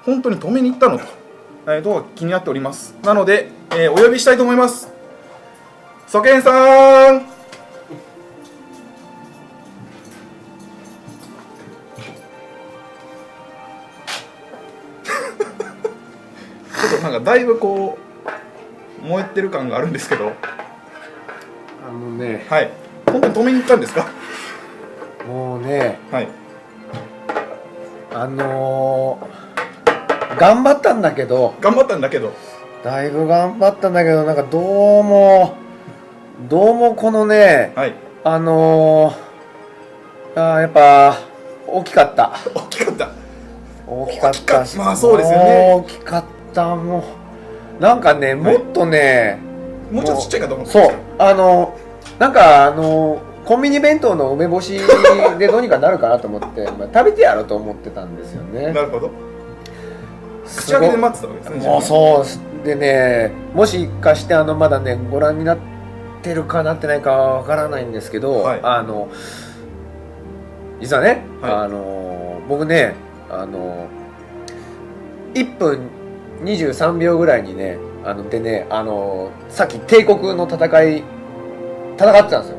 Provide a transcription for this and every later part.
本当に止めに行ったのと、気になっております。なので、お呼びしたいと思います。ソケンさん。ちょっとなんかだいぶこう燃えてる感があるんですけど、はい、本当に止めに行ったんですか？もうね、はい、頑張ったんだけど、だいぶ頑張ったんだけど、なんかどうもこのね、はい、やっぱ大きかった。まあそうですよね。大きかった。もうなんかね、もっとね、もうちょっとちっちゃいかと思ってました。なんかコンビニ弁当の梅干しでどうにかなるかなと思って食べてやろうと思ってたんですよね。なるほど。口開けで待ってたわけですね。もうそうでね、もしかしてまだねご覧になってるかなってないかわからないんですけど、はい、実はね、はい、僕ね1分23秒ぐらいにねでねさっき帝国の戦ってたんですよ。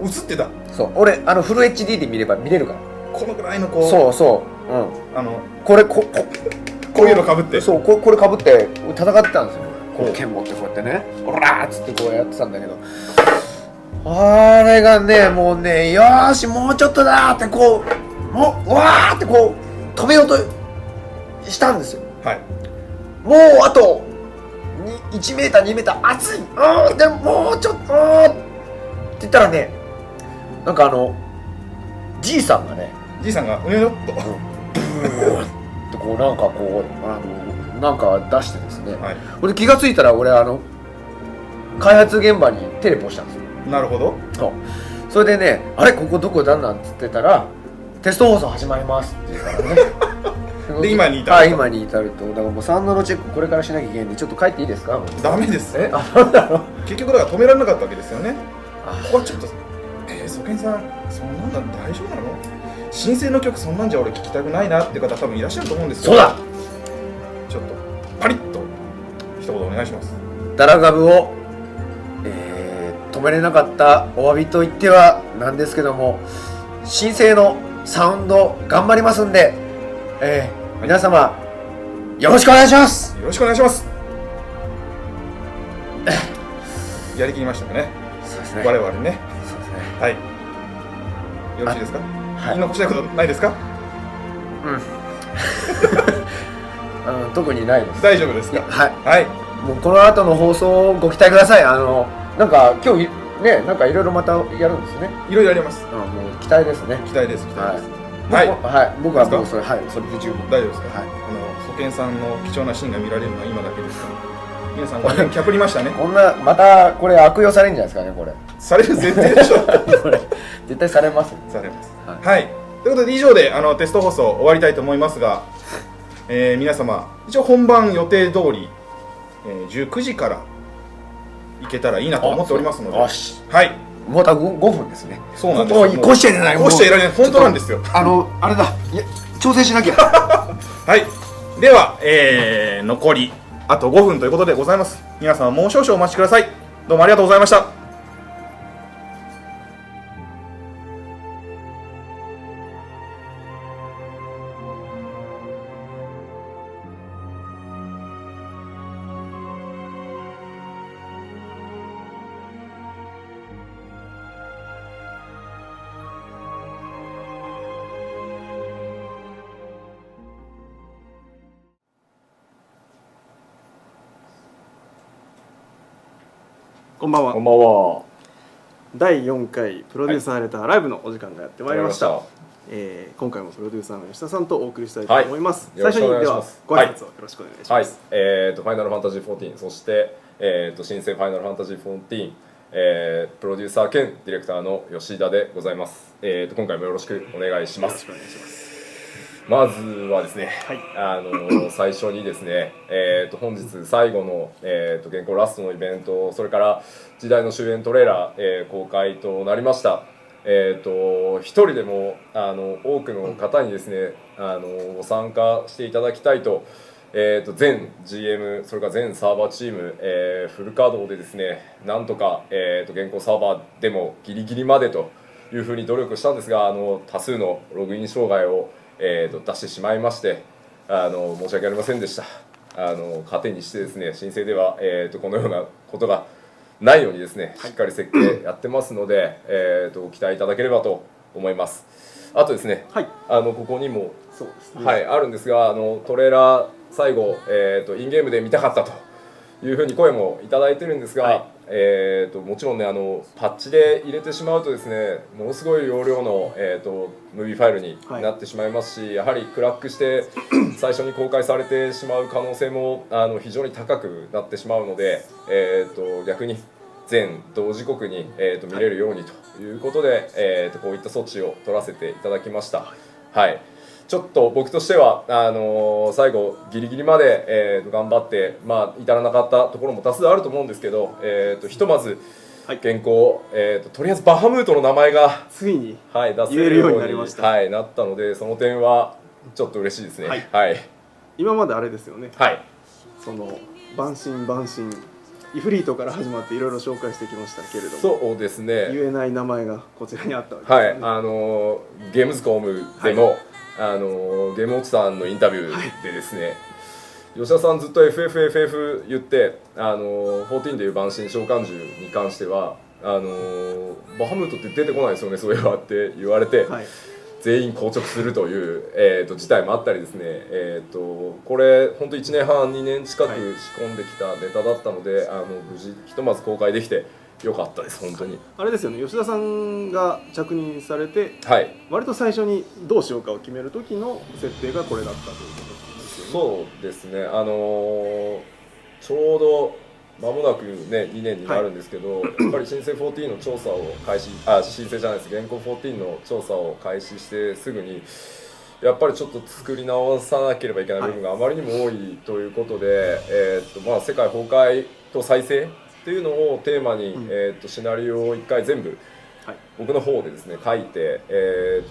映ってた。そう、俺フル HD で見れば見れるから。このぐらいのこう、そうそう、こういうのかぶって、そう、これかぶって戦ってたんですよ。こう剣持ってこうやってね、オラーっつってこうやってたんだけど、あれがね、もうね、よーしもうちょっとだーってこう、もうわーってこう止めようとしたんですよ。はい、もうあと1メーター2メーター熱い、でももうちょっとって言ったらね、なんかじいさんがね、うねろっとブーってこうなんかこうなんか出してですね、はい、俺気がついたら俺開発現場にテレポしたんですよ。なるほど。それでね、あれここどこだなんつってたら、テスト放送始まりますって言うからねで今に至ると。今に至ると。だからもうサウンドのチェックこれからしなきゃいけないんで、ちょっと帰っていいですか？ダメです。なんだろう。結局だから止められなかったわけですよね。ここはちょっとソケンさん、そんなんだ大丈夫なの？新生の曲そんなんじゃ俺聞きたくないなっていう方多分いらっしゃると思うんですよ。そうだ、ちょっとパリッと一言お願いします。ダラガブを、止めれなかったお詫びと言ってはなんですけども、新生のサウンド頑張りますんで、皆様よろしくお願いします。よろしくお願いします。やりきりましたね。そうですね。我々ね。そうですね。はい。よろしいですか？はい。言い残したいことないですか？特にないです。大丈夫ですか？はい。はい。もうこの後の放送をご期待ください。なんか今日ね、なんかいろいろまたやるんですね。いろいろやります。もう期待ですね。期待です。期待です。はい。はい。僕はもうそれで十分。大丈夫ですか？はい。ソケンさんの貴重なシーンが見られるのは今だけですから。皆さん画面キャプりましたね。こんなまたこれ悪用されるんじゃないですかね、これ。される前提でしょ。これ絶対されます。されます。はい。ということで以上でテスト放送終わりたいと思いますが、皆様一応本番予定通り、19時から行けたらいいなと思っておりますので。はい。また 5分ですね。そうなんです。こうしちゃいられない。こうしちゃいられない。本当なんですよ。あれだ。調整しなきゃ。はい。では、残りあと5分ということでございます。皆様もう少々お待ちください。どうもありがとうございました。こんばんは。こんばんは。第4回プロデューサーレターライブのお時間がやってまいりました。今回もプロデューサーの吉田さんとお送りしたいと思います。最初にではご挨拶をよろしくお願いします。ファイナルファンタジー14、そして新生ファイナルファンタジー14、プロデューサー兼ディレクターの吉田でございます。今回もよろしくお願いします。よろしくお願いします。まずはですね、最初にですね、本日最後の、現行ラストのイベント、それから時代の終焉トレーラー、公開となりました、一人でも多くの方にですねご参加していただきたいと、全 GM それから全サーバーチーム、フル稼働でですねなんとか、現行サーバーでもギリギリまでというふうに努力したんですが多数のログイン障害を、出してしまいまして申し訳ありませんでした。糧にしてですね申請では、このようなことがないようにですねしっかり設計やってますので、ご期待いただければと思います。あとですね、はい、ここにもそうですね、はい、あるんですがトレーラー最後、インゲームで見たかったというふうに声もいただいてるんですが、はいもちろんねパッチで入れてしまうとですねものすごい容量の、ムービーファイルになってしまいますし、やはりクラックして最初に公開されてしまう可能性も非常に高くなってしまうので、逆に全同時刻に、見れるようにということで、こういった措置を取らせていただきました。はいちょっと僕としては最後ギリギリまで、頑張って、至らなかったところも多数あると思うんですけど、ひとまず原稿、とりあえずバハムートの名前がついにはい、出せ言えるようるようにになりましたはい、なったのでその点はちょっと嬉しいですね。はいはい今まであれですよね、はいその晩神イフリートから始まっていろいろ紹介してきましたけれども、そうですね。言えない名前がこちらにあったわけですはいよね。ゲームズコムでも、ゲームウォッチさんのインタビューでですね、吉田さんずっと FF 言って14でいう晩神召喚獣に関してはバハムートって出てこないですよねそういえばって言われて、はい、全員硬直するという、事態もあったりですね、これ本当1年半2年近く仕込んできたネタだったので、無事ひとまず公開できてよかったです本当に。あれですよね、吉田さんが着任されて、はい割と最初にどうしようかを決める時の設定がこれだったということですよね。そうですねちょうど間もなくね2年になるんですけど、やっぱり新生14の調査を開始新生じゃないです現行14の調査を開始してすぐにやっぱりちょっと作り直さなければいけない部分があまりにも多いということで、世界崩壊と再生っていうのをテーマに、シナリオを1回全部、僕の方でですね書いて、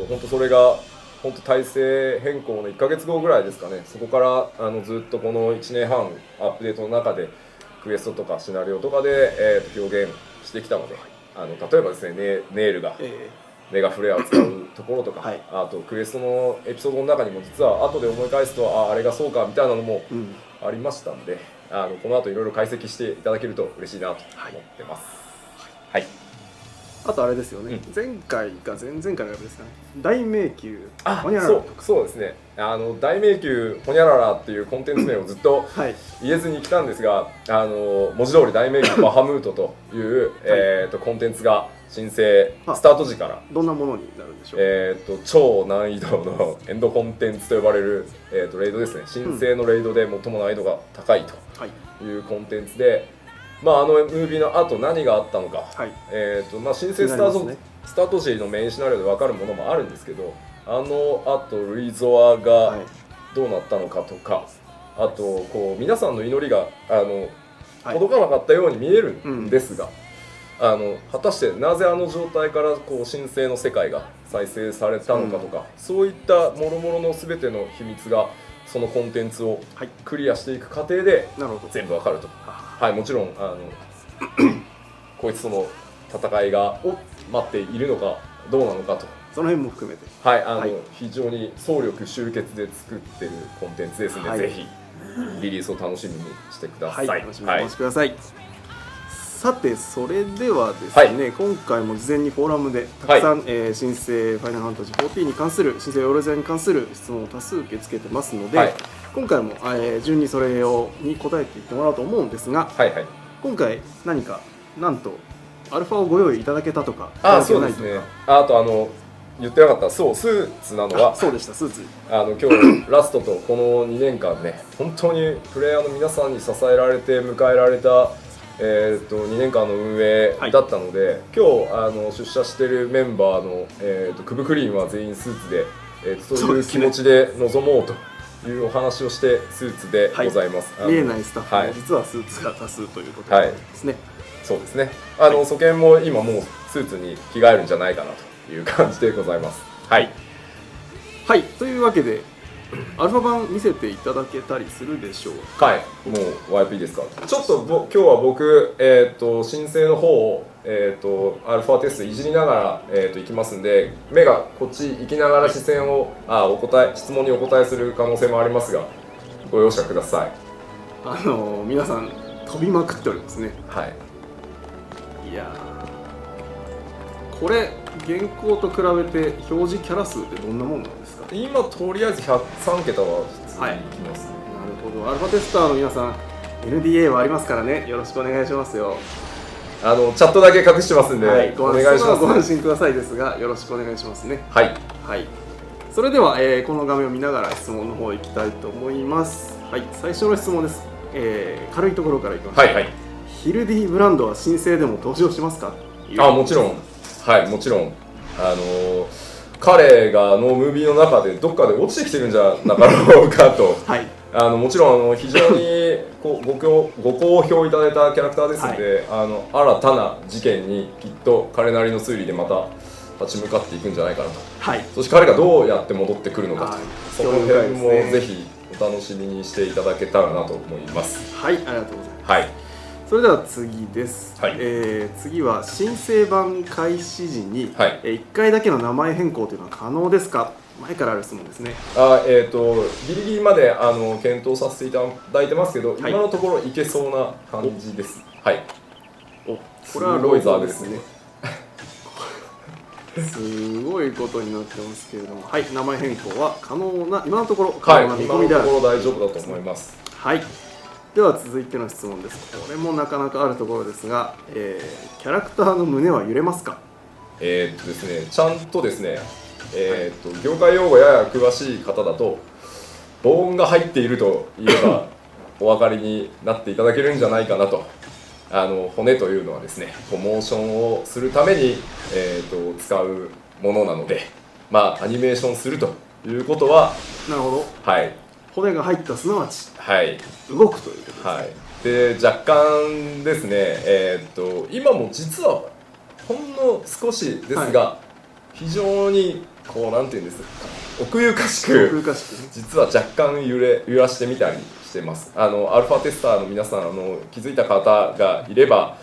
本当それが本当体制変更の1ヶ月後ぐらいですかね。そこからずっとこの1年半アップデートの中でクエストとかシナリオとかで、表現してきたので、例えばですねネイルがメガフレアを使うところとか、あとクエストのエピソードの中にも実は後で思い返すとあれがそうかみたいなのもありましたんで、この後いろいろ解析していただけると嬉しいなと思ってます。はい、あとあれですよね、前回か前々回のやつですかね、大迷宮ホニャララとか。そうですね、大迷宮ホニャララっていうコンテンツ名をずっと言えずに来たんですが、文字通り大迷宮バハムートという、コンテンツが申請スタート時からどんなものになるんでしょう。超難易度のエンドコンテンツと呼ばれる、レイドですね。申請のレイドで最も難易度が高いというコンテンツで、ムービーの後何があったのか、申請スタート時のメインシナリオで分かるものもあるんですけど、あとルイゾアがどうなったのかとか、あとこう皆さんの祈りが届かなかったように見えるんですが、果たしてなぜあの状態からこう神聖の世界が再生されたのかとか、そういった諸々の全ての秘密がそのコンテンツをクリアしていく過程で全部わかると。はい、もちろんこいつとの戦いが待っているのかどうなのかと、その辺も含めて、非常に総力集結で作ってるコンテンツですので、ぜひリリースを楽しみにしてください。楽しみにお待ちください。さてそれではですね、今回も事前にフォーラムでたくさん、新生ファイナルファンタジー14に関する新生ヨーロジアに関する質問を多数受け付けてますので、今回も、順にそれに答えていってもらおうと思うんですが、今回なんとアルファをご用意いただけたとか、そうですね。あと言ってなかった、スーツなのは、そうでした、スーツ。今日ラストとこの2年間ね、本当にプレイヤーの皆さんに支えられて迎えられた2年間の運営だったので、今日出社しているメンバーの、クブクリーンは全員スーツで、そういう気持ちで臨もうというお話をしてスーツでございます。見えないスタッフも実はスーツが多数ということですね。そうですね。祖権も今もうスーツに着替えるんじゃないかなという感じでございます。はい、はい、というわけでアルファ版見せていただけたりするでしょうか。はい、もう YP ですか。ちょっと今日は僕、申請の方を、アルファテストいじりながら、いきますんで、目がこっち行きながら視線を質問にお答えする可能性もありますが、ご容赦ください。皆さん飛びまくっておりますね。はい、いやー、これ現行と比べて表示キャラ数ってどんなもんなんですか。今とりあえず103桁は普通にいきますね。なるほど。アルファテスターの皆さん NDA はありますからね、よろしくお願いしますよ。チャットだけ隠してますんで、はい、お願いします。ご安心くださいですが、よろしくお願いしますね。はい、はい、それでは、この画面を見ながら質問の方行きたいと思います。はい、最初の質問です。軽いところからいきましょう。はいはい。ヒルディブランドは申請でも登場しますか。もちろん、はい、もちろん。彼がムービーの中でどっかで落ちてきてるんじゃなかろうかと、はい、もちろん非常にご好評いただいたキャラクターですので、はい、新たな事件にきっと彼なりの推理でまた立ち向かっていくんじゃないかなと、はい、そして彼がどうやって戻ってくるのかと、その辺もぜひお楽しみにしていただけたらなと思います。はい、ありがとうございます。はい、それでは次です。はい、次は申請版開始時に、はい、1回だけの名前変更というのは可能ですか。前からある質問ですね。ギリギリまで検討させていただいてますけど、はい、今のところいけそうな感じです。はい。これはロイザーですね。すごいことになってますけれども、はい、名前変更は可能な、今のところ可能な見込みである、今のところ大丈夫だと思います。はい。では続いての質問です。これもなかなかあるところですが、キャラクターの胸は揺れますか。ですね、ちゃんとですね、業界用語やや詳しい方だと防音が入っていると言えばお分かりになっていただけるんじゃないかなと。骨というのはですね、モーションをするために、使うものなので、アニメーションするということは、なるほど、はい、骨が入ったすなわち、はい、動くということですね。はい、で若干ですね、今も実はほんの少しですが、はい、非常になんていうんですか、奥ゆかしく実は若干揺らしてみたりしてます。アルファテスターの皆さん気づいた方がいれば、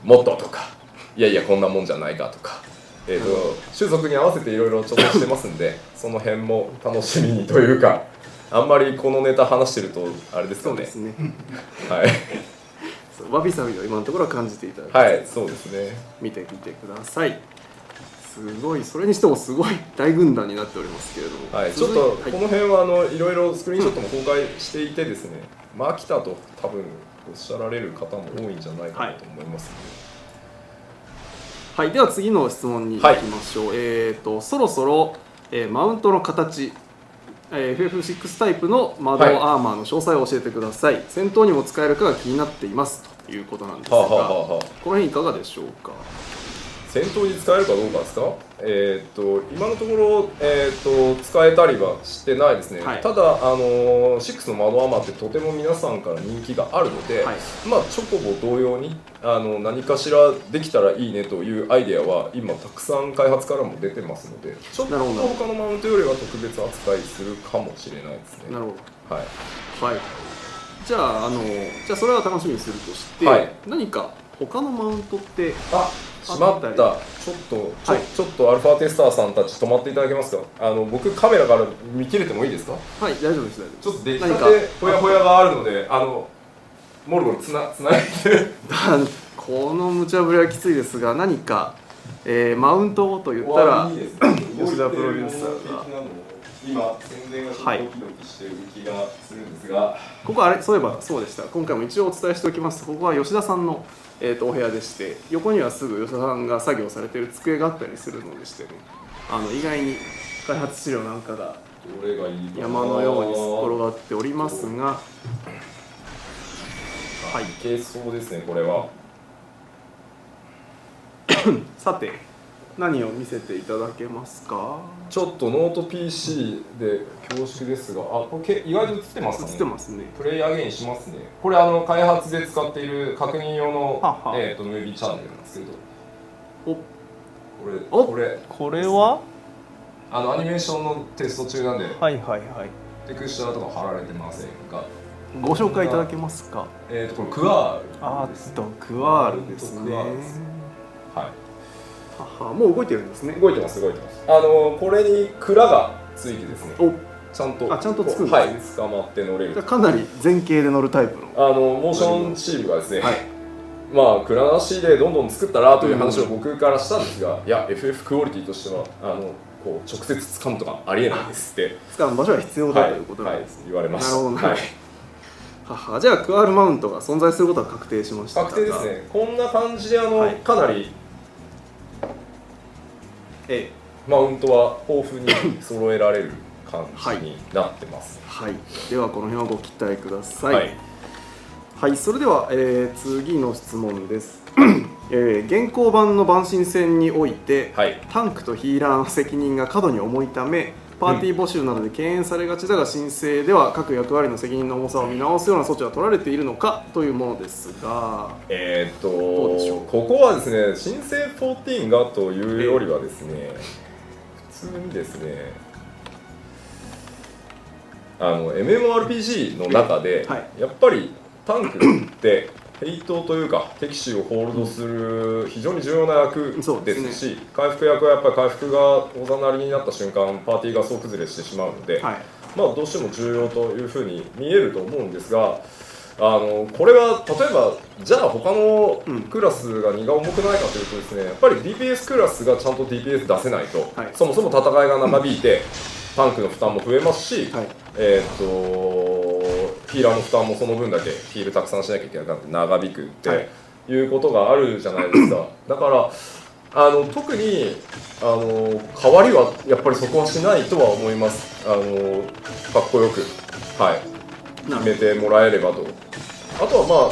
もっととか、いやいやこんなもんじゃないかとか、種族に合わせていろいろ調整してますんでその辺も楽しみにというか、あんまりこのネタ話してるとあれですかね。そうですね。はい。わびさびを今のところは感じていただいて、はい、そうですね。見てみてください。すごい、それにしてもすごい大軍団になっておりますけれども、はい、ちょっとこの辺はいろいろスクリーンショットも公開していてですね、来たと多分おっしゃられる方も多いんじゃないかなと思いますので、はい、では次の質問に行きましょう。はい、そろそろ、マウントの形、FF6 タイプの魔導アーマーの詳細を教えてください。戦闘にも使えるかが気になっていますということなんですが、この辺いかがでしょうか。戦闘に使えるかどうかですか。今のところ、使えたりはしてないですね。はい、ただ6のマドアーマーってとても皆さんから人気があるので、はい、チョコボ同様に何かしらできたらいいねというアイデアは今たくさん開発からも出てますので、ちょっと他のマウントよりは特別扱いするかもしれないですね。なるほど。はい、はい、じゃあそれは楽しみにするとして、はい、何か他のマウントってしまった、ちょっとアルファテスターさんたち止まっていただけますか。僕カメラから見切れてもいいですか。はい、大丈夫です。ちょっと出来たてほやほやがあるので、もろもろつないでこの無茶ぶりはきついですが、何か、マウントと言ったら吉田プロデューサーが今宣伝がドキドキしてる気がするんですが、ここそういえばそうでした。今回も一応お伝えしておきますと、ここは吉田さんのお部屋でして、横にはすぐ吉田さんが作業されている机があったりするのでしてね、意外に開発資料なんかが山のように転がっておりますが、はい、いけそうですね、これは。さて、何を見せていただけますか。ちょっとノート PC で恐縮ですが、これ意外と映ってますかね。映ってますね。プレイアゲインしますね。これ開発で使っている確認用のムービーチャンネルなんですけど。これはアニメーションのテスト中なんで、はいはいはい。テクスチャーとか貼られてませんが、ご紹介いただけますか。これクワールです。クワールですね。クワールですはい。もう動いてるんですね。動いてます。これに蔵がついてですね、ちゃんとつくんですね。はい、捕まって乗れる。じゃかなり前傾で乗るタイプのモーションチームがですね、まあ蔵なしでどんどん作ったらという話を僕からしたんですが、いや FF クオリティとしてはこう直接掴むとかありえないですって掴む場所は必要だということなんですね。言われました。なるほど。じゃあクワールマウントが存在することは確定しました。確定ですね。こんな感じでかなりマウントは豊富に揃えられる感じになってます。はい。ではこの辺はご期待ください。はい、それでは、次の質問です。現行版の万神戦において、タンクとヒーラーの責任が過度に重いため、パーティー募集などで敬遠されがちだが、申請では各役割の責任の重さを見直すような措置は取られているのかというものですが、どうでしょう。ここはですね、申請14がというよりはですね、普通にですね、MMORPG の中で、やっぱりタンクってヘイトというか敵視をホールドする非常に重要な役ですし、回復役はやっぱり回復がおざなりになった瞬間パーティーが総崩れしてしまうので、まあどうしても重要というふうに見えると思うんですが、これは例えばじゃあ他のクラスが荷が重くないかというとですね、やっぱり DPS クラスがちゃんと DPS 出せないと、そもそも戦いが長引いてタンクの負担も増えますし、ヒーラーの負担もその分だけヒールたくさんしなきゃいけなくなって長引くっていうことがあるじゃないですか。だから特に変わりはやっぱりそこはしないとは思います。かっこよく決めてもらえればと。あとは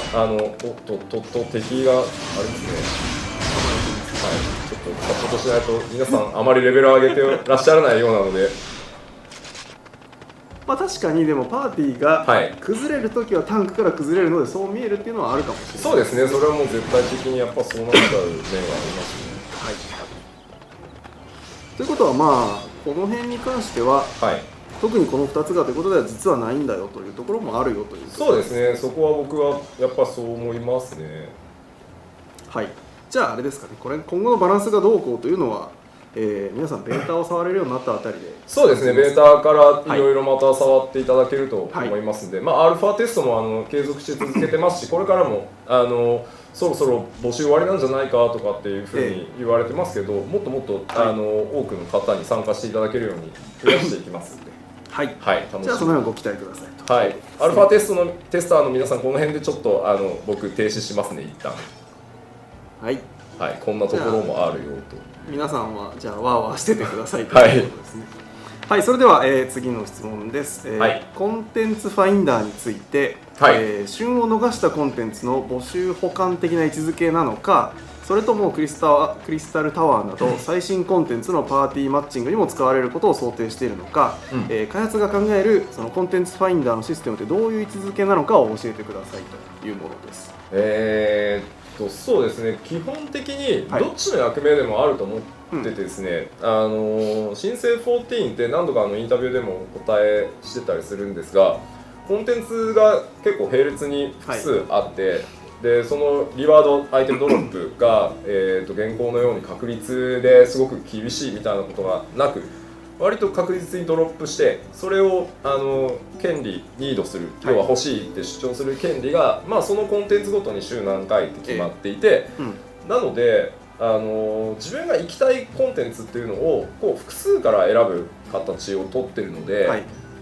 敵があれですね、ちょっとサポートしないと皆さんあまりレベルを上げてらっしゃらないようなので。確かにでもパーティーが崩れるときはタンクから崩れるのでそう見えるっていうのはあるかもしれない。そうですね、それはもう絶対的にやっぱそうなっちゃう面がありますね。ということはこの辺に関しては、特にこの2つがということでは実はないんだよというところもあるよという。そうですね、そこは僕はやっぱそう思いますね。じゃああれですかね、これ今後のバランスがどうこうというのは皆さんベータを触れるようになったあたりで。そうですね、ベータからいろいろまた触っていただけると思いますので、アルファテストも継続して続けてますし、これからもそろそろ募集終わりなんじゃないかとかっていうふうに言われてますけど、もっともっと多くの方に参加していただけるように増やしていきますので、じゃあその辺をご期待くださいと。アルファテスターの皆さん、この辺でちょっと僕停止しますね、一旦。こんなところもあるよと。皆さんはじゃあワーワーしててくださいということですね。それでは、次の質問です。コンテンツファインダーについて、旬を逃したコンテンツの募集補完的な位置づけなのか、それともクリスタルタワーなど最新コンテンツのパーティーマッチングにも使われることを想定しているのか、開発が考えるそのコンテンツファインダーのシステムってどういう位置づけなのかを教えてくださいというものです。そうですね、基本的にどっちの役目でもあると思っててですね、新生14って何度かインタビューでもお答えしてたりするんですが、コンテンツが結構並列に複数あって、でそのリワードアイテムドロップが、現行のように確率ですごく厳しいみたいなことがなく、割と確実にドロップして、それを権利リードする、要は欲しいって主張する権利が、そのコンテンツごとに週何回って決まっていて、なので自分が行きたいコンテンツっていうのを複数から選ぶ形を取ってるので、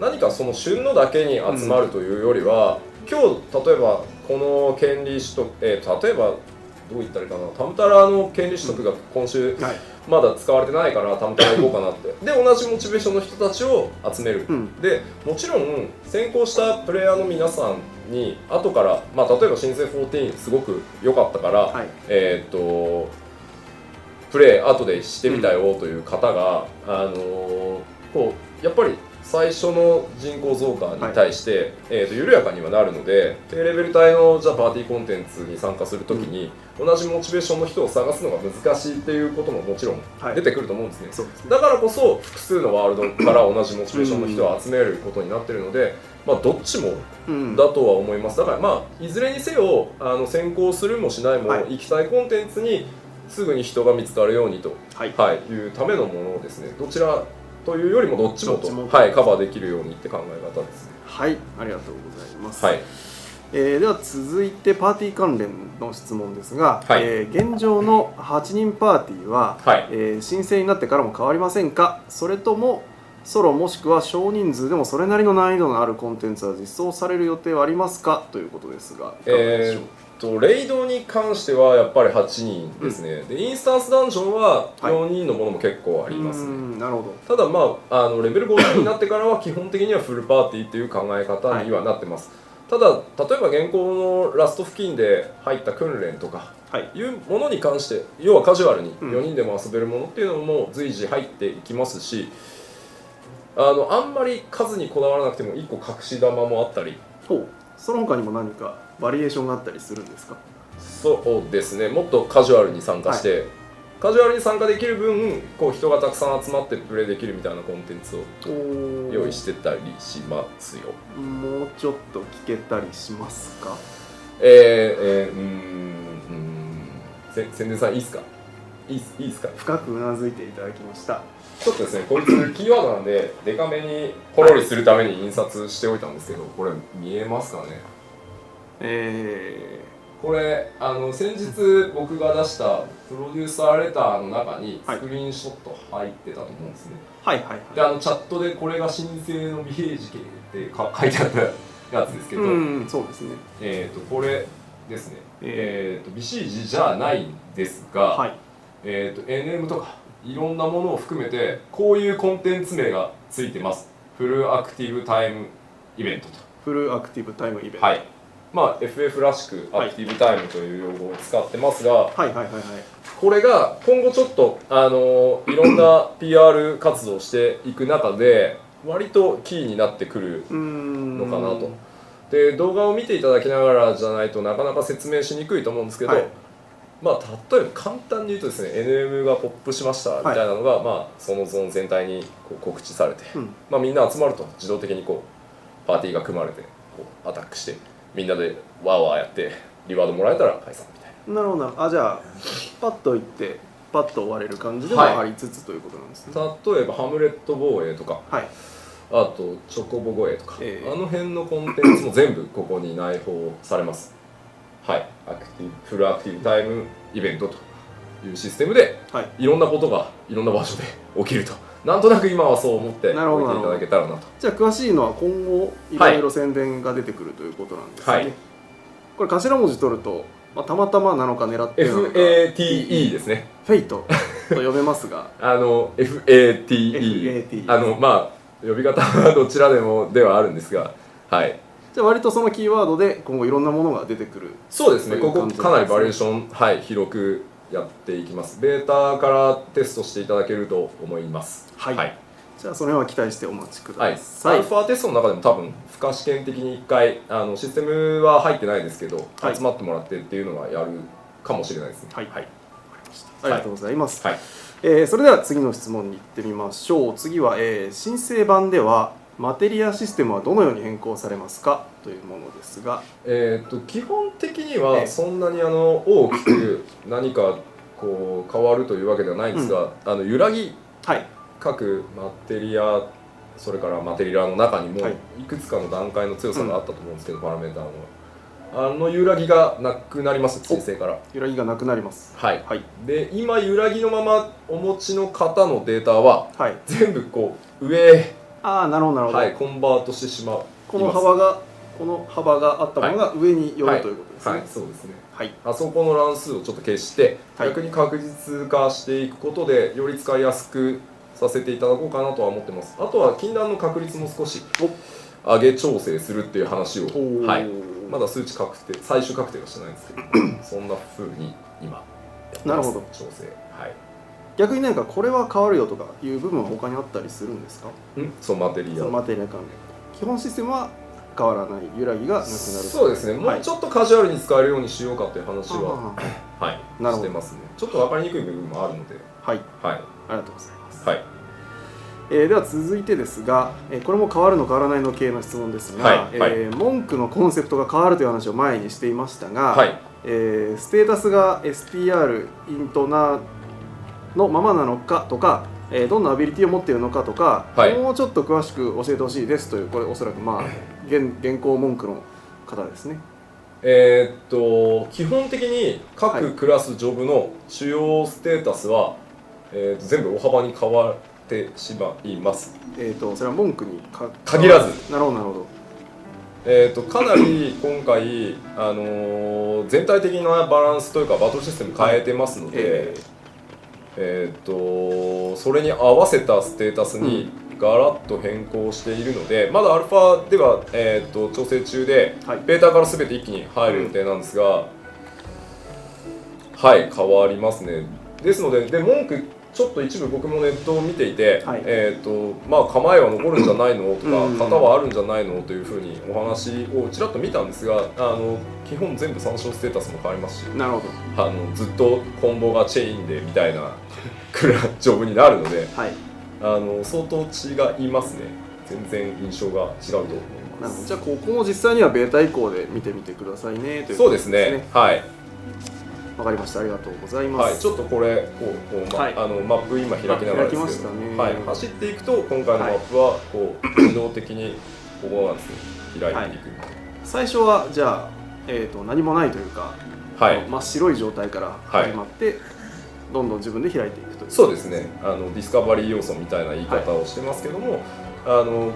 何かその旬のだけに集まるというよりは、今日例えばこの権利取得、例えばどう言ったらいいかな、タムタラの権利取得が今週、まだ使われてないからタムタラ行こうかなってで同じモチベーションの人たちを集める、でもちろん先行したプレイヤーの皆さんに後から、例えば新生14すごく良かったから、プレイ後でしてみたよという方が、やっぱり最初の人口増加に対して、緩やかにはなるので、低レベル帯のじゃあパーティーコンテンツに参加するときに、同じモチベーションの人を探すのが難しいっていうことももちろん出てくると思うんですね。そうですね。だからこそ複数のワールドから同じモチベーションの人を集めることになっているので、どっちもだとは思います。だからいずれにせよ先行するもしないも、行きたいコンテンツにすぐに人が見つかるようにと、いうためのものですね。どちらというよりもどっちもと、カバーできるようにって考え方ですね。はい、ありがとうございます。はい。では続いてパーティー関連の質問ですが、現状の8人パーティーは、申請になってからも変わりませんか？それともソロもしくは少人数でもそれなりの難易度のあるコンテンツは実装される予定はありますか？ということですが、いかがでしょう？レイドに関してはやっぱり8人ですね、でインスタンスダンジョンは4人のものも結構ありますね。なるほど。ただレベル50になってからは基本的にはフルパーティーっていう考え方にはなってます、ただ例えば現行のラスト付近で入った訓練とかいうものに関して、要はカジュアルに4人でも遊べるものっていうのも随時入っていきますし、あんまり数にこだわらなくても1個隠し玉もあったり。その他にも何かバリエーションがあったりするんですか？そうですね、もっとカジュアルに参加して、カジュアルに参加できる分人がたくさん集まってプレイできるみたいなコンテンツを用意してたりしますよ。もうちょっと聞けたりしますか？宣伝さんいいですか？いいですか？深くうなずいていただきました。ちょっとですね、こいつキーワードなんでデカめにポロリするために印刷しておいたんですけど、これ見えますかね？これ先日僕が出したプロデューサーレターの中にスクリーンショット入ってたと思うんですね。でチャットでこれが申請の未平時系って書いてあったやつですけど、そうですね。これですね。微指示じゃないんですが、NM とかいろんなものを含めてこういうコンテンツ名がついてます。フルアクティブタイムイベントと。フルアクティブタイムイベント。FF らしくアクティブタイムという用語を使ってますが、これが今後ちょっといろんな PR 活動をしていく中で割とキーになってくるのかなと。で動画を見ていただきながらじゃないとなかなか説明しにくいと思うんですけど、例えば簡単に言うとですね、 NM がポップしましたみたいなのが、そのゾーン全体に告知されて、みんな集まると自動的にパーティーが組まれてアタックしてみんなでワーワーやってリワードもらえたら解散みたいな。なるほど。じゃあパッといってパッと終われる感じでもありつつということなんですね。例えばハムレット防衛とか、あとチョコボ護衛とか、あの辺のコンテンツも全部ここに内包されます。フルアクティブタイムイベントというシステムで、いろんなことがいろんな場所で起きると。なんとなく今はそう思っておいていただけたらなと。じゃあ詳しいのは今後いろいろ宣伝が出てくるということなんですね。これ頭文字取ると、たまたまなのか狙ってるのか FATE ですね。フェイトと呼べますがFATE 呼び方はどちらでもではあるんですが、じゃあ割とそのキーワードで今後いろんなものが出てくる。そうですね、ここかなりバリエーション、広くやっていきます。ベータからテストしていただけると思います。じゃあその辺は期待してお待ちください。アルファテストの中でも多分不可試験的に1回システムは入ってないですけど、集まってもらってっていうのはやるかもしれないですね。ありがとうございます。それでは次の質問に行ってみましょう。次は、申請版ではマテリアシステムはどのように変更されますかというものですが、基本的にはそんなに大きく何か変わるというわけではないんですが、揺らぎ、各マテリア、それからマテリアの中にもいくつかの段階の強さがあったと思うんですけど、パラメーターの揺らぎがなくなります。申請から揺らぎがなくなります。で今揺らぎのままお持ちの方のデータは、全部上なるほどコンバートしてしまう。この幅があったものが上に寄るということですね。そうですね。あそこの乱数をちょっと消して、逆に確実化していくことでより使いやすくさせていただこうかなとは思ってます。あとは禁断の確率も少し上げ調整するっていう話を、まだ数値最終確定はしてないんですけどそんな風に今やってます。調整。逆になんかこれは変わるよとかいう部分は他にあったりするんですか？そうマテリアルそのマテリアル関連基本システムは変わらない、揺らぎがなくなる。そうですね、もうちょっとカジュアルに使えるようにしようかという話は、はい、なるほどしてますね。ちょっと分かりにくい部分もあるので、はい、はい、ありがとうございます。はい、では続いてですが、これも変わるの変わらないの系の質問ですが、はいはい文句のコンセプトが変わるという話を前にしていましたが、はい、ステータスが STR イントナのままなのかとか、どんなアビリティを持っているのかとか、はい、もうちょっと詳しく教えてほしいですという、これおそらくまあ現行文句の方ですね。基本的に各クラスジョブの主要ステータスは、全部大幅に変わってしまいます。それは文句に限らず。なるほどなるほど。かなり今回、全体的なバランスというかバトルシステム変えてますので、それに合わせたステータスにガラッと変更しているので、まだアルファでは、調整中で、はい、ベータから全て一気に入る予定なんですが、はい、変わりますね。ですので、文句ちょっと一部僕もネットを見ていて、はい、まあ構えは残るんじゃないのとか、うん、型はあるんじゃないのというふうにお話をちらっと見たんですが、基本全部参照ステータスも変わりますし、なるほど、ずっとコンボがチェインでみたいなジョブになるので、はい、相当違いますね。全然印象が違うと思います。じゃあここも実際にはベータ以降で見てみてくださいねということですね。そうですね、はい、わかりました。ありがとうございます。はい、ちょっとこれはい、マップ今開きながらですけど、ね、はい、走っていくと今回のマップはこう自動的にここなんですね、開いていく、はい、最初はじゃあ、何もないというか、はい、真っ白い状態から始まって、はい、どんどん自分で開いていくという。そうですね、ディスカバリー要素みたいな言い方をしてますけども、はい、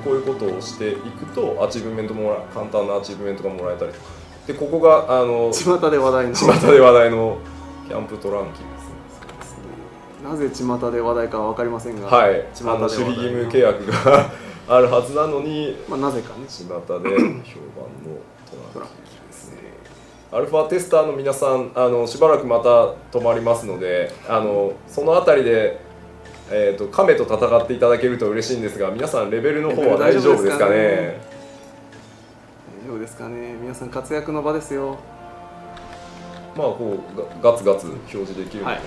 こういうことをしていくとアチーブメント簡単なアチーブメントがもらえたりとかで、ここが巷で話題のキャンプトランキーですね。なぜ巷で話題かは分かりませんが、はい、守秘義務契約があるはずなのに、まあ、なぜかね巷で評判のトランキーですね。アルファテスターの皆さん、しばらくまた止まりますので、そのあたりで、亀と戦っていただけると嬉しいんですが、皆さんレベルの方は大丈夫ですかね。大丈夫ですかね。皆さん活躍の場ですよ。まあこうガツガツ表示できるので、はいはい、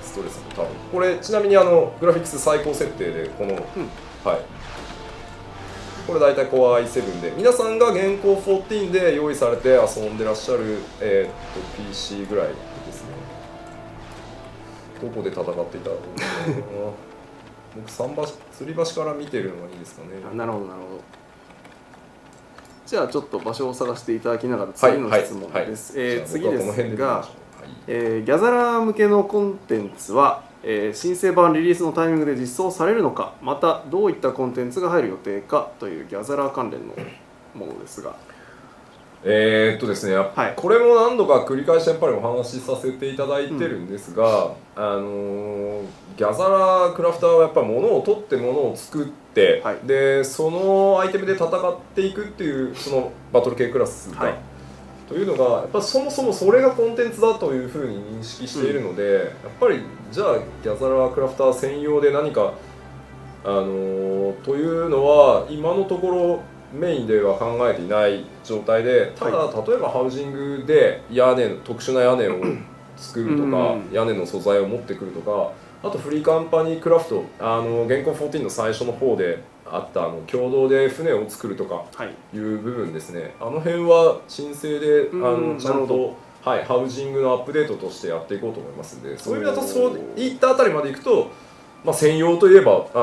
ストレスも多分これちなみにグラフィックス最高設定でこの、はい、これ大体 Core i7 で皆さんが現行14で用意されて遊んでらっしゃる、PC ぐらいですね。どこで戦っていたら僕吊り橋から見てるのがいいですかね。なるほどなるほど。じゃあちょっと場所を探していただきながら次の質問です。次ですが、ギャザラー向けのコンテンツは、申請版リリースのタイミングで実装されるのか、またどういったコンテンツが入る予定かというギャザラー関連のものですが、ですね、はい、これも何度か繰り返しやっぱりお話しさせていただいてるんですが、ギャザラークラフターはやっぱり物を取って物を作って、はい、でそのアイテムで戦っていくっていうそのバトル系クラスが、はい、というのがやっぱそもそもそれがコンテンツだというふうに認識しているので、やっぱりじゃあギャザラークラフター専用で何かというのは今のところメインでは考えていない状態で、ただ、例えばハウジングで特殊な屋根を作るとか、屋根の素材を持ってくるとか、あとフリーカンパニークラフト、現行14の最初の方であった共同で船を作るとかいう部分ですね、あの辺は申請でちゃんと、はい、ハウジングのアップデートとしてやっていこうと思いますので、そういう意味だとそういったあたりまでいくと、まあ、専用といえばギ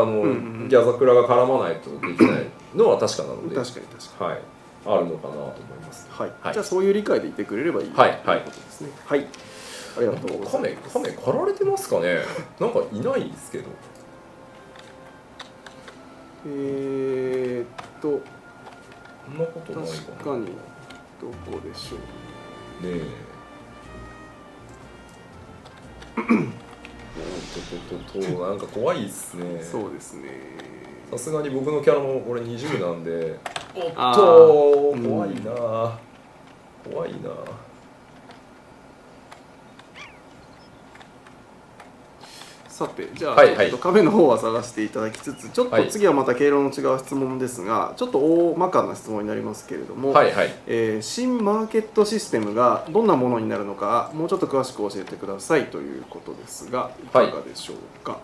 ャザクラが絡まないとできないのは確かなので、確かに、はい、あるのかなと思います。はいはい、じゃあそういう理解でいてくれればいい、はいはい、ということですね。はい、ありがとうございます。亀狩られてますかね。なんかいないんですけど。そんなことないかな。確かにどこでしょうね。なんか怖いっすね。そうですね。さすがに僕のキャラも俺20なんで、おっと怖いな、怖いな。さてじゃあ、はいはい壁の方は探していただきつつ、ちょっと次はまた経路の違う質問ですが、ちょっと大まかな質問になりますけれども、はいはい。新マーケットシステムがどんなものになるのかもうちょっと詳しく教えてくださいということですが、いかがでしょうか。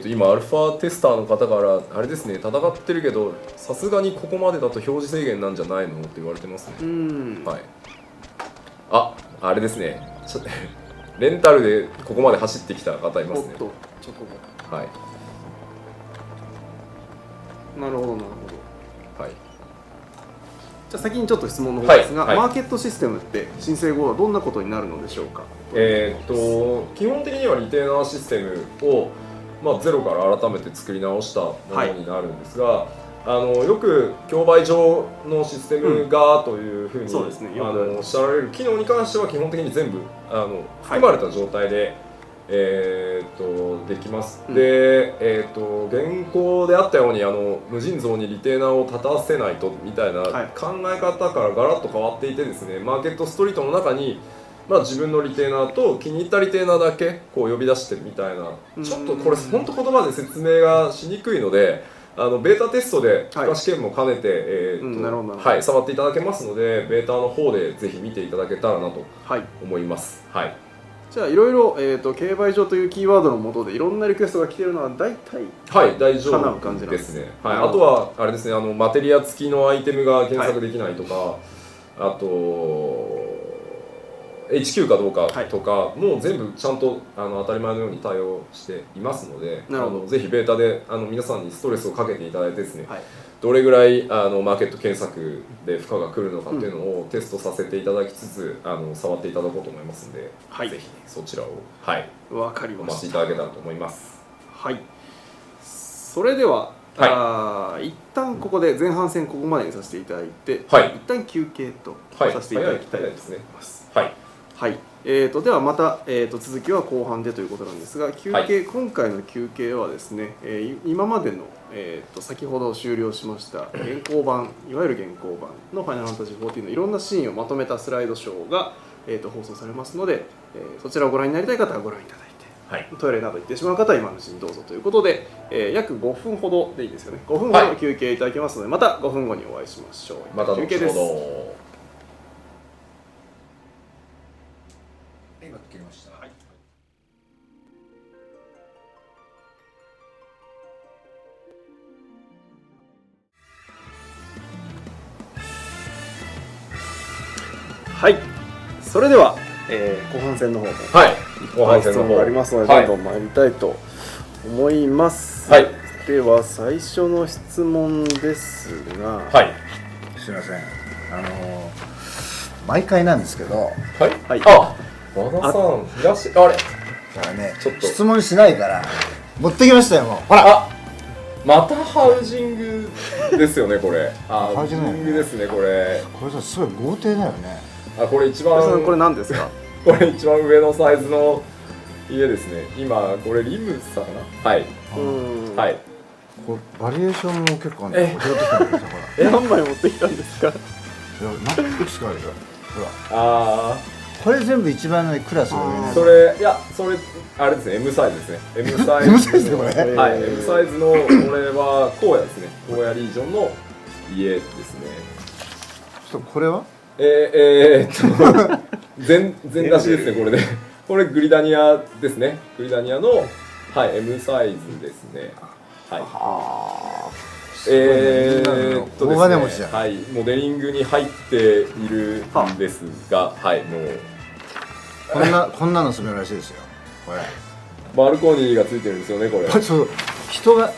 今アルファテスターの方からあれですね、戦ってるけどさすがにここまでだと表示制限なんじゃないのって言われてますね。はい。あれですね。レンタルでここまで走ってきた方いますね。おっとちょっとはい。なるほどなるほど。はい。じゃあ先にちょっと質問の方ですが、はいはいマーケットシステムって申請後はどんなことになるのでしょうか。基本的にはリテーナーシステムを、ゼロから改めて作り直したものになるんですが、よく競売上のシステムがというふうに、そうですねおっしゃられる機能に関しては基本的に全部含まれた状態で、できます。で、現行であったように無尽蔵にリテーナーを立たせないとみたいな考え方からガラッと変わっていてですね、マーケットストリートの中に自分のリテーナーと気に入ったリテーナーだけこう呼び出してみたいな、ちょっとこれ本当言葉で説明がしにくいのでベータテストで負荷試験も兼ねて、触っていただけますので、ベータの方でぜひ見ていただけたらなと思います。はい、じゃあいろいろ競売場というキーワードの下でいろんなリクエストが来ているのは大体大丈夫ですね。はい、あとはあれですね、マテリア付きのアイテムが検索できないとか、あとHQ かどうかとか、もう全部ちゃんと当たり前のように対応していますので、ぜひベータで皆さんにストレスをかけていただいてですね、どれぐらいマーケット検索で負荷が来るのかっていうのをテストさせていただきつつ触っていただこうと思いますので、ぜひそちらをわかりました。お待ちいただけたらと思います。はい、それでは一旦ここで前半戦ここまでにさせていただいて、一旦休憩とさせていただきたいと思います。はい、ではまた、続きは後半でということなんですが、今回の休憩はですね、今までの、先ほど終了しました現行版、いわゆる現行版の「ファイナルファンタジー14」のいろんなシーンをまとめたスライドショーが、放送されますので、そちらをご覧になりたい方はご覧いただいて、トイレなど行ってしまう方は今のうちにどうぞということで、約5分ほどでいいですよね、5分ほど休憩いただきますので、また5分後にお会いしましょう。また休憩です。今切りました。はい、それでは、後半戦の方も、後半戦の方がありますので、どんどん参りたいと思います。では最初の質問ですが、すみません、毎回なんですけど、和田さんいらっしゃあれだからね、ちょっと質問しないから持ってきましたよ。もうほら、またハウジングですよねこれ。ハウジングですねこれ。これさすごい豪邸だよね。これ一番これ何ですか？これ一番上のサイズの家ですね。今これリムさかな。はい。これバリエーションも結構あるんだよ。拾ってきたんですよ。ほら。何枚持ってきたんですか？いくつかあるよ。ほら。これ全部一番のクラスの上のやつ。それあれですね、M サイズですね。M サイズ。 M サイズでこれ。M サイズのこれは荒野ですね。荒野リージョンの家ですね。これは？全出しですねこれで。これグリダニアですね。グリダニアのM サイズですね。大金持ちじゃん。モデリングに入っているんですが、もうこんなの住めるらしいですよ。これ。バルコニーがついてるんですよねこれ。そう人が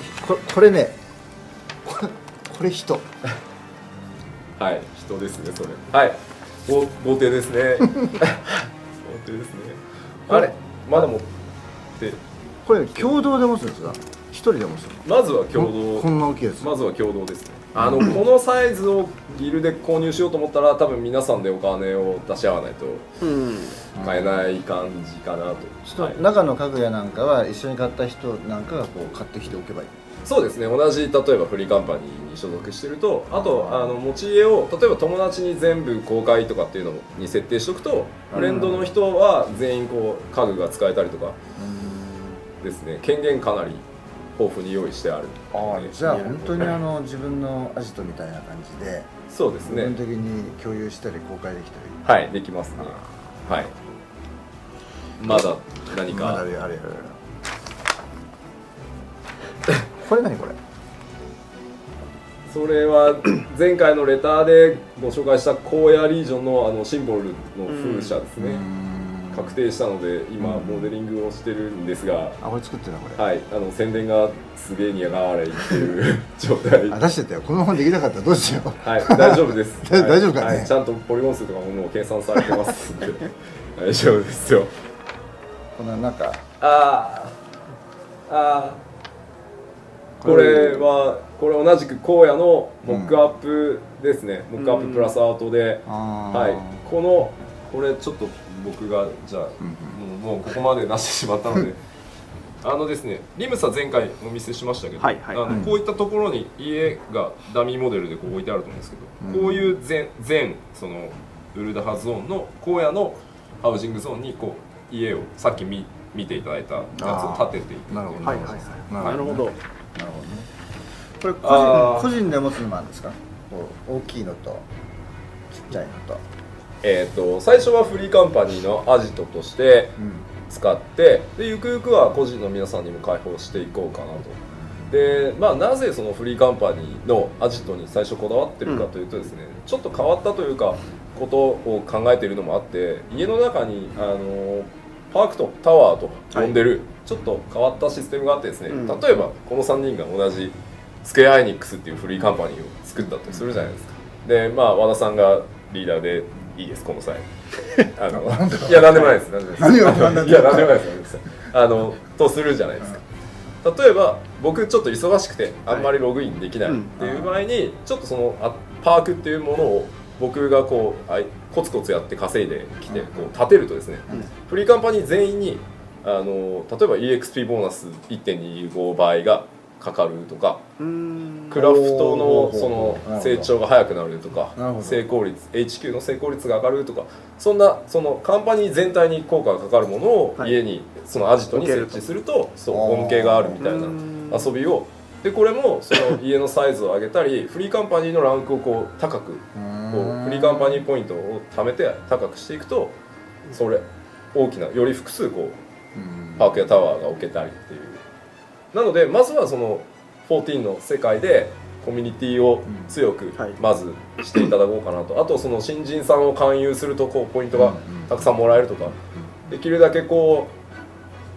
これね。これ人。人ですねそれ。豪邸ですね。豪邸ですね。あれまだ持ってこれ共同で持つんですか？一人で持つの？まずは共同。こんな大きいやつ。まずは共同ですね。このサイズをギルで購入しようと思ったら多分皆さんでお金を出し合わないと買えない感じかなと。中の家具屋なんかは一緒に買った人なんかがこう買ってきておけばいい。そうですね。同じ例えばフリーカンパニーに所属してると、あと持ち家を例えば友達に全部公開とかっていうのに設定しておくと、フレンドの人は全員こう家具が使えたりとかですね、権限かなり豊富に用意してある。じゃあ本当に自分のアジトみたいな感じで、そうですね、部分的に共有したり公開できたり、はい、できますね。はい。まだ何か、まだあれこれ何これ、それは前回のレターでご紹介した荒野リージョンのシンボルの風車ですね、確定したので今モデリングをしてるんですが、これ作ってるなこれ、はい、宣伝がすげえ苦笑いっていう状態。出してたよ、このままできなかったらどうしよう。はい、大丈夫です。大丈夫かね、はい、ちゃんとポリゴン数とかももう計算されてますんで大丈夫ですよ。このなんかこれ同じく荒野のモックアップですね、モックアッププラスアートで、はい、これちょっと僕がじゃあ、もうここまで出してしまったのでですね、リムサ前回お見せしましたけど、こういったところに家がダミーモデルでこう置いてあると思うんですけど、こういう全そのウルダハゾーンの荒野のハウジングゾーンにこう家をさっき見ていただいたやつを建てていく。なるほど。これ個人で持つのもあるんですか？大きいのとちっちゃいのと。最初はフリーカンパニーのアジトとして使って、でゆくゆくは個人の皆さんにも開放していこうかなと。でなぜそのフリーカンパニーのアジトに最初こだわってるかというとですね、ちょっと変わったというかことを考えているのもあって、家の中にパークとタワーと呼んでるちょっと変わったシステムがあってですね、例えばこの3人が同じスクエアエニックスっていうフリーカンパニーを作ったとするじゃないですか。で和田さんがリーダーでいいですこの際いや何でもないです何が何でもないですいや何でもないですとするじゃないですか。例えば僕ちょっと忙しくてあんまりログインできないっていう場合に、ちょっとそのパークっていうものを僕がこうコツコツやって稼いできてこう立てるとですね、フリーカンパニー全員に例えば EXP ボーナス 1.25 倍がかかるとか、クラフトのその成長が早くなるとか、成功率 HQ の成功率が上がるとか、そのカンパニー全体に効果がかかるものを家にそのアジトに設置すると恩恵があるみたいな遊びを。でこれもその家のサイズを上げたりフリーカンパニーのランクをこう高くフリーカンパニーポイントを貯めて高くしていくと、それ大きなより複数こうパークやタワーが置けたりっていう。なのでまずはその14の世界でコミュニティを強くまずしていただこうかなと。あとその新人さんを勧誘するとこうポイントがたくさんもらえるとか、できるだけこ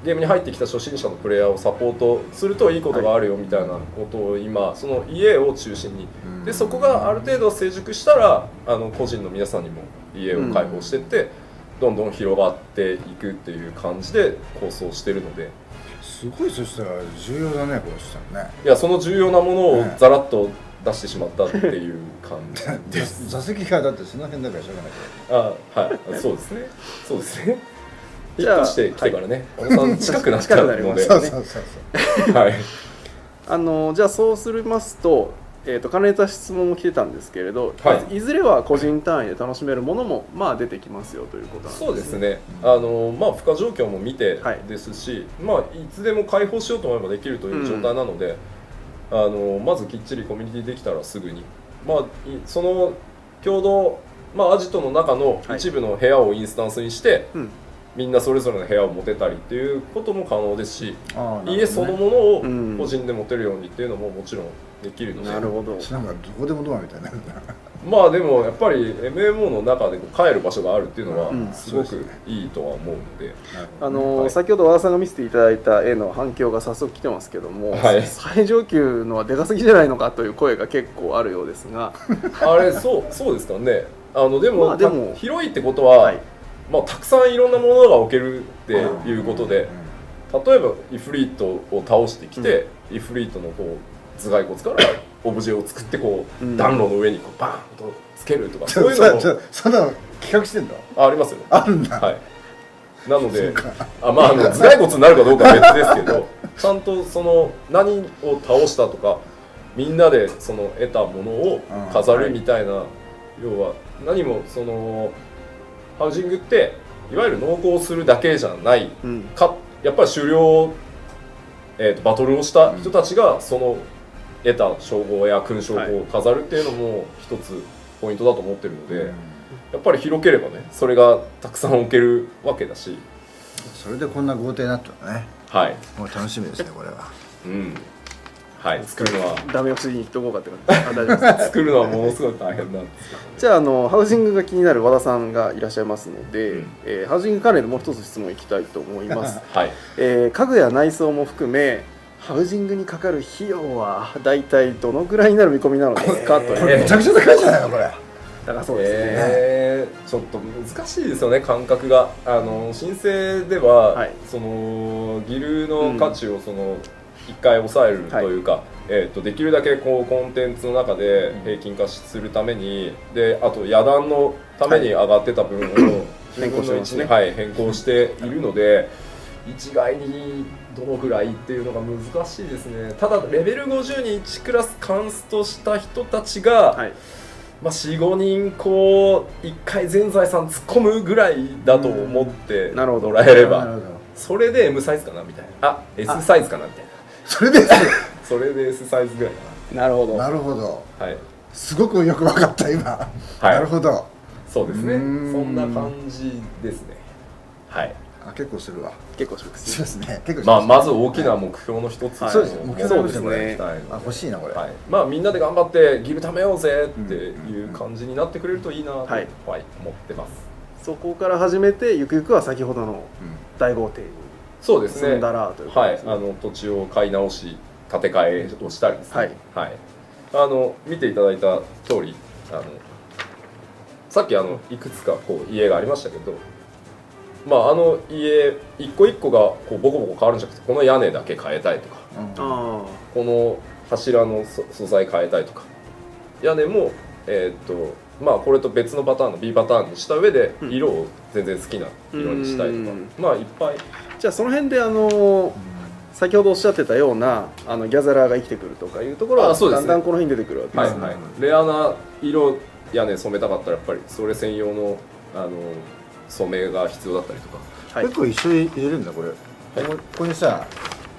うゲームに入ってきた初心者のプレイヤーをサポートするといいことがあるよみたいなことを今その家を中心に、でそこがある程度成熟したら個人の皆さんにも家を開放していって、どんどん広がっていくっていう感じで構想してるので。すごい、そしたら重要だねこれしたらね。いやその重要なものをざらっと出してしまったっていう感じです。座席がだってその辺だからしょうがないけど。はい、そうですね。そうですね。引っ越してきてからね、小野さん近くなっちゃうので。そう。はい。じゃあそうするますと、兼ねた質問も来てたんですけれど、いずれは個人単位で楽しめるものも出てきますよということなんですね。そうですね。負荷状況も見てですし、いつでも開放しようと思えばできるという状態なので、まずきっちりコミュニティできたらすぐに、その共同アジトの中の一部の部屋をインスタンスにして、みんなそれぞれの部屋を持てたりっていうことも可能ですし、家そのものを個人で持てるようにっていうのももちろんできるので。なるほど。なんかどこでもドアみたいな。でもやっぱり MMO の中で帰る場所があるっていうのはすごくいいとは思うので、先ほど和田さんが見せていただいた絵の反響が早速来てますけども、最上級のはでかすぎじゃないのかという声が結構あるようですがあれそうですかね。でも広いってことは、たくさんいろんなものが置けるっていうことで、例えばイフリートを倒してきて、イフリートのこう頭蓋骨からオブジェを作ってこう暖炉の上にこうバーンとつけるとか、そういうのもそんなの企画してんだ。ありますよね。あるんだ。はい。なので頭蓋骨になるかどうかは別ですけど、ちゃんとその何を倒したとかみんなでその得たものを飾るみたいな、要は何もそのハウジングっていわゆる農耕するだけじゃないか、やっぱり狩猟バトルをした人たちがその得た称号や勲章を飾るっていうのも一つポイントだと思ってるので、やっぱり広ければねそれがたくさん置けるわけだし、それでこんな豪邸になったらね、はい、もう楽しみですねこれは。はい、作るのはダメ押しに言っとこうかって感じ。大丈夫です。作るのはものすごい大変なんですけど、じゃあ、ハウジングが気になる和田さんがいらっしゃいますので、ハウジング関連でもう一つ質問いきたいと思います。はい、家具や内装も含めハウジングにかかる費用は大体どのぐらいになる見込みなのですか、という。これめちゃくちゃ高いじゃないのこれ。高そうですね。ちょっと難しいですよね感覚が。申請では、はいそのギルの価値をその一回抑えるというか、できるだけこうコンテンツの中で平均化するために、であと野団のために上がってた分を変更してますね。はい、変更しているので、一概にどのぐらいっていうのが難しいですね。ただレベル50に1クラスカンストした人たちが、はい、まあ、4,5 人こう1回全財産突っ込むぐらいだと思ってなるほどもらえれば、なるほど。それで M サイズかなみたいな、S サイズかなみたいな、それですよ。それで S サイズぐらいなるほど。なるほど。かな。はい、すごくよくわかった今。はいなるほど。そうですね。うーんそんな感じですね。はい。あ、結構するわ。結構しますそうですね。結構しまあ、まずは大きな目標の一つはいそうですね目標そうですねあ、欲しいなこれ。はい、まあみんなで頑張ってギル貯めようぜっていう感じになってくれるといいなと、はい思ってます。そこから始めてゆくゆくは先ほどの大豪邸にそうですね。住んだらということはい、ですね。土地を買い直し建て替えをしたりですね、はい見ていただいた通りさっきいくつかこう家がありましたけど、まあ家一個一個がこうボコボコ変わるんじゃなくて、この屋根だけ変えたいとか、あこの柱の素材変えたいとか、屋根もまあこれと別のパターンの B パターンにした上で色を全然好きな色にしたいとか、まあいっぱい。じゃあその辺で先ほどおっしゃってたようなギャザラーが生きてくるとかいうところはそうですねだんだんこの辺に出てくるわけですね。はいはい、レアな色屋根染めたかったらやっぱりそれ専用の染めが必要だったりとか。はい結構一緒に入れるんだこれ。ここにさ、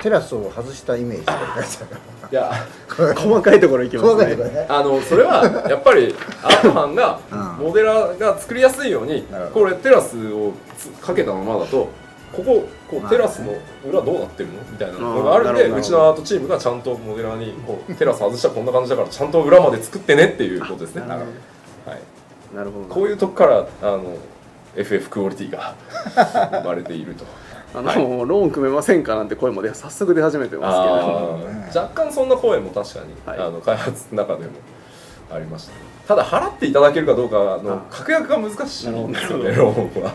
テラスを外したイメージとか書いてあるいや細かいところいきます細かいとこね。ろね。それはやっぱりアート班がうんモデラーが作りやすいように、なるほどこれテラスをかけたままだとここまあテラスの裏どうなってるのみたいなのがあるんで、なるほどうちのアートチームがちゃんとモデラーにこうテラス外したらこんな感じだからちゃんと裏まで作ってねっていうことですね。なるほどはい、なるほど。こういうとこからFF クオリティが生まれていると。ローン組めませんかなんて声も早速出始めてますけれども。若干そんな声も確かに、はい開発の中でもありました。ただ払っていただけるかどうかの確約が難しいんですよね、ローンは。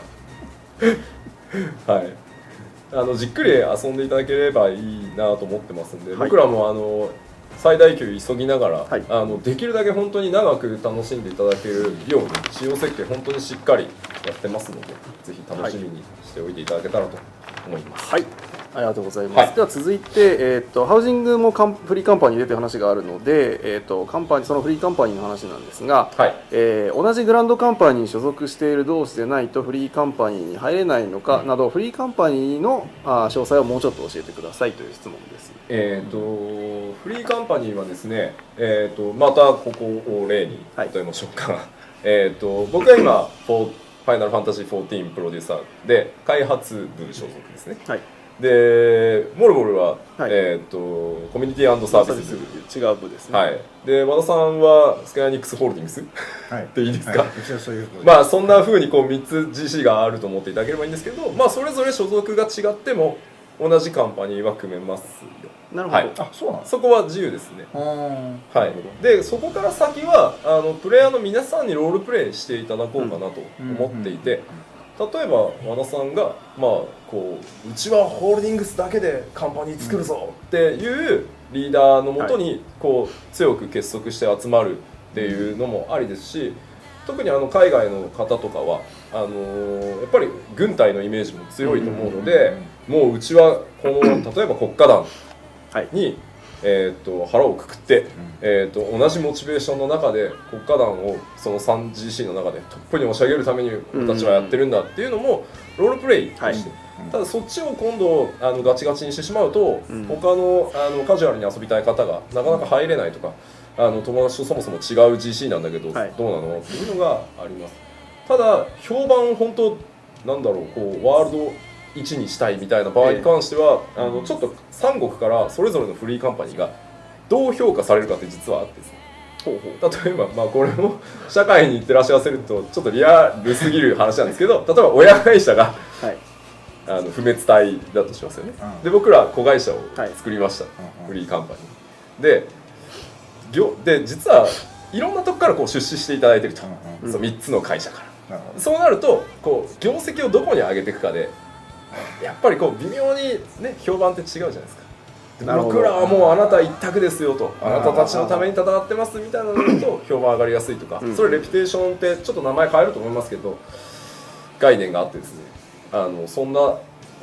はい、じっくり遊んでいただければいいなと思ってますんで、はい僕らも最大級急ぎながら、はいできるだけ本当に長く楽しんでいただけるように仕様設計本当にしっかりやってますので、ぜひ楽しみにしておいていただけたらと思います。はい、ありがとうございます。はいでは続いて、ハウジングもフリーカンパニーでという話があるので、そのフリーカンパニーの話なんですが、はい同じグランドカンパニーに所属している同士でないとフリーカンパニーに入れないのかなど、フリーカンパニーの詳細をもうちょっと教えてくださいという質問です。フリーカンパニーはですね、またここを例に例えましょうか。僕は今ファイナルファンタジー14プロデューサーで開発部所属ですね。はい。でモルボルは、はいコミュニティ&サービス部、違う部ですね。はい、で和田さんはスクエアニックスホールディングスはい。でいいですか。はい一応そういうことで。まあそんな風にこう3つ GC があると思っていただければいいんですけど、まあそれぞれ所属が違っても同じカンパニーは組めますよ。なるほど。はいあ、そうなんですそこは自由ですね。か。はい、でそこから先はプレイヤーの皆さんにロールプレイしていただこうかなと思っていて、例えば和田さんが、まあ、こうちはホールディングスだけでカンパニー作るぞっていうリーダーのもとにこう強く結束して集まるっていうのもありですし、特に海外の方とかはやっぱり軍隊のイメージも強いと思うので、もううちはこの例えば国家団に腹をくくって、同じモチベーションの中で国家団をその 3GC の中でトップに押し上げるために俺たちはやってるんだっていうのもロールプレイとして、ただそっちを今度ガチガチにしてしまうと、他のカジュアルに遊びたい方がなかなか入れないとか、友達とそもそも違う GC なんだけど、どうなのっていうのがあります。ただ評判本当なんだろう、こうワールド1にしたいみたいな場合に関しては、ちょっと三国からそれぞれのフリーカンパニーがどう評価されるかって実はあってですね、例えば、これも社会に照らし合わせるとちょっとリアルすぎる話なんですけど、例えば親会社が、不滅隊だとしますよね、で僕ら子会社を作りました、フリーカンパニーで実はいろんなとこからこう出資していただいてると、その3つの会社から、そうなるとこう業績をどこに上げていくかでやっぱりこう微妙にね評判って違うじゃないですか。僕らはもうあなた一択ですよと、あなたたちのために戦ってますみたいなのだと評判上がりやすいとか、それレピュテーションってちょっと名前変えると思いますけど概念があってですね、そんな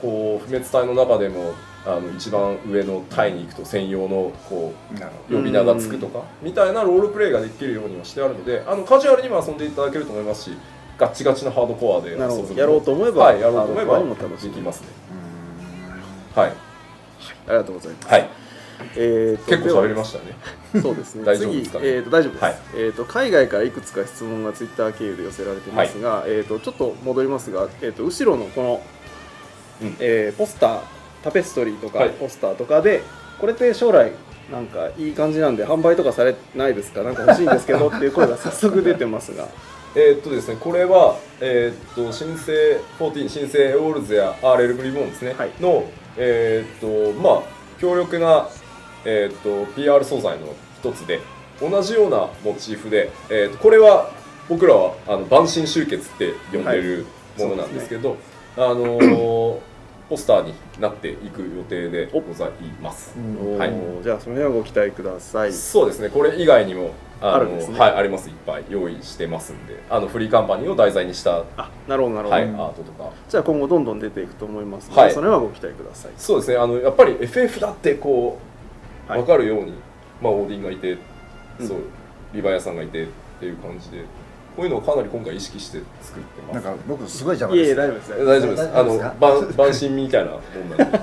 こう不滅隊の中でも一番上の隊に行くと専用のこう呼び名がつくとかみたいなロールプレイができるようにはしてあるので、カジュアルにも遊んでいただけると思いますし、ガチガチのハードコアでやろうと思えば、やろうと思えばできますね。はい、ありがとうございます。はい、結構喋りましたね。そうですね。大丈夫ですかね。大丈夫です。海外からいくつか質問がツイッター経由で寄せられてますが、ちょっと戻りますが、後ろのこの、ポスター、タペストリーとかポスターとかで、これって将来なんかいい感じなんで販売とかされないですか、なんか欲しいんですけどっていう声が早速出てますが。ですね、これは、新生14、新生エオールズや RL ブリボーンですね、の、強力な、PR 素材の一つで、同じようなモチーフで、これは僕らは晩神集結って呼んでるものなんですけど、ポスターになっていく予定でございます。じゃあその辺はご期待ください。そうですね、これ以外にもあるんですね。あります、いっぱい用意してますんで、フリーカンパニーを題材にした、なるほどなるほど、アートとか、じゃあ今後どんどん出ていくと思いますので、それはご期待ください。そうですね、やっぱり FF だってこう分かるように、オーディンがいて、そうリヴァイアさんがいてっていう感じで、こういうのをかなり今回意識して作ってます。なんか僕すごい邪魔です。いえ大丈夫です。大丈夫です。晩神みたいなもんなんで。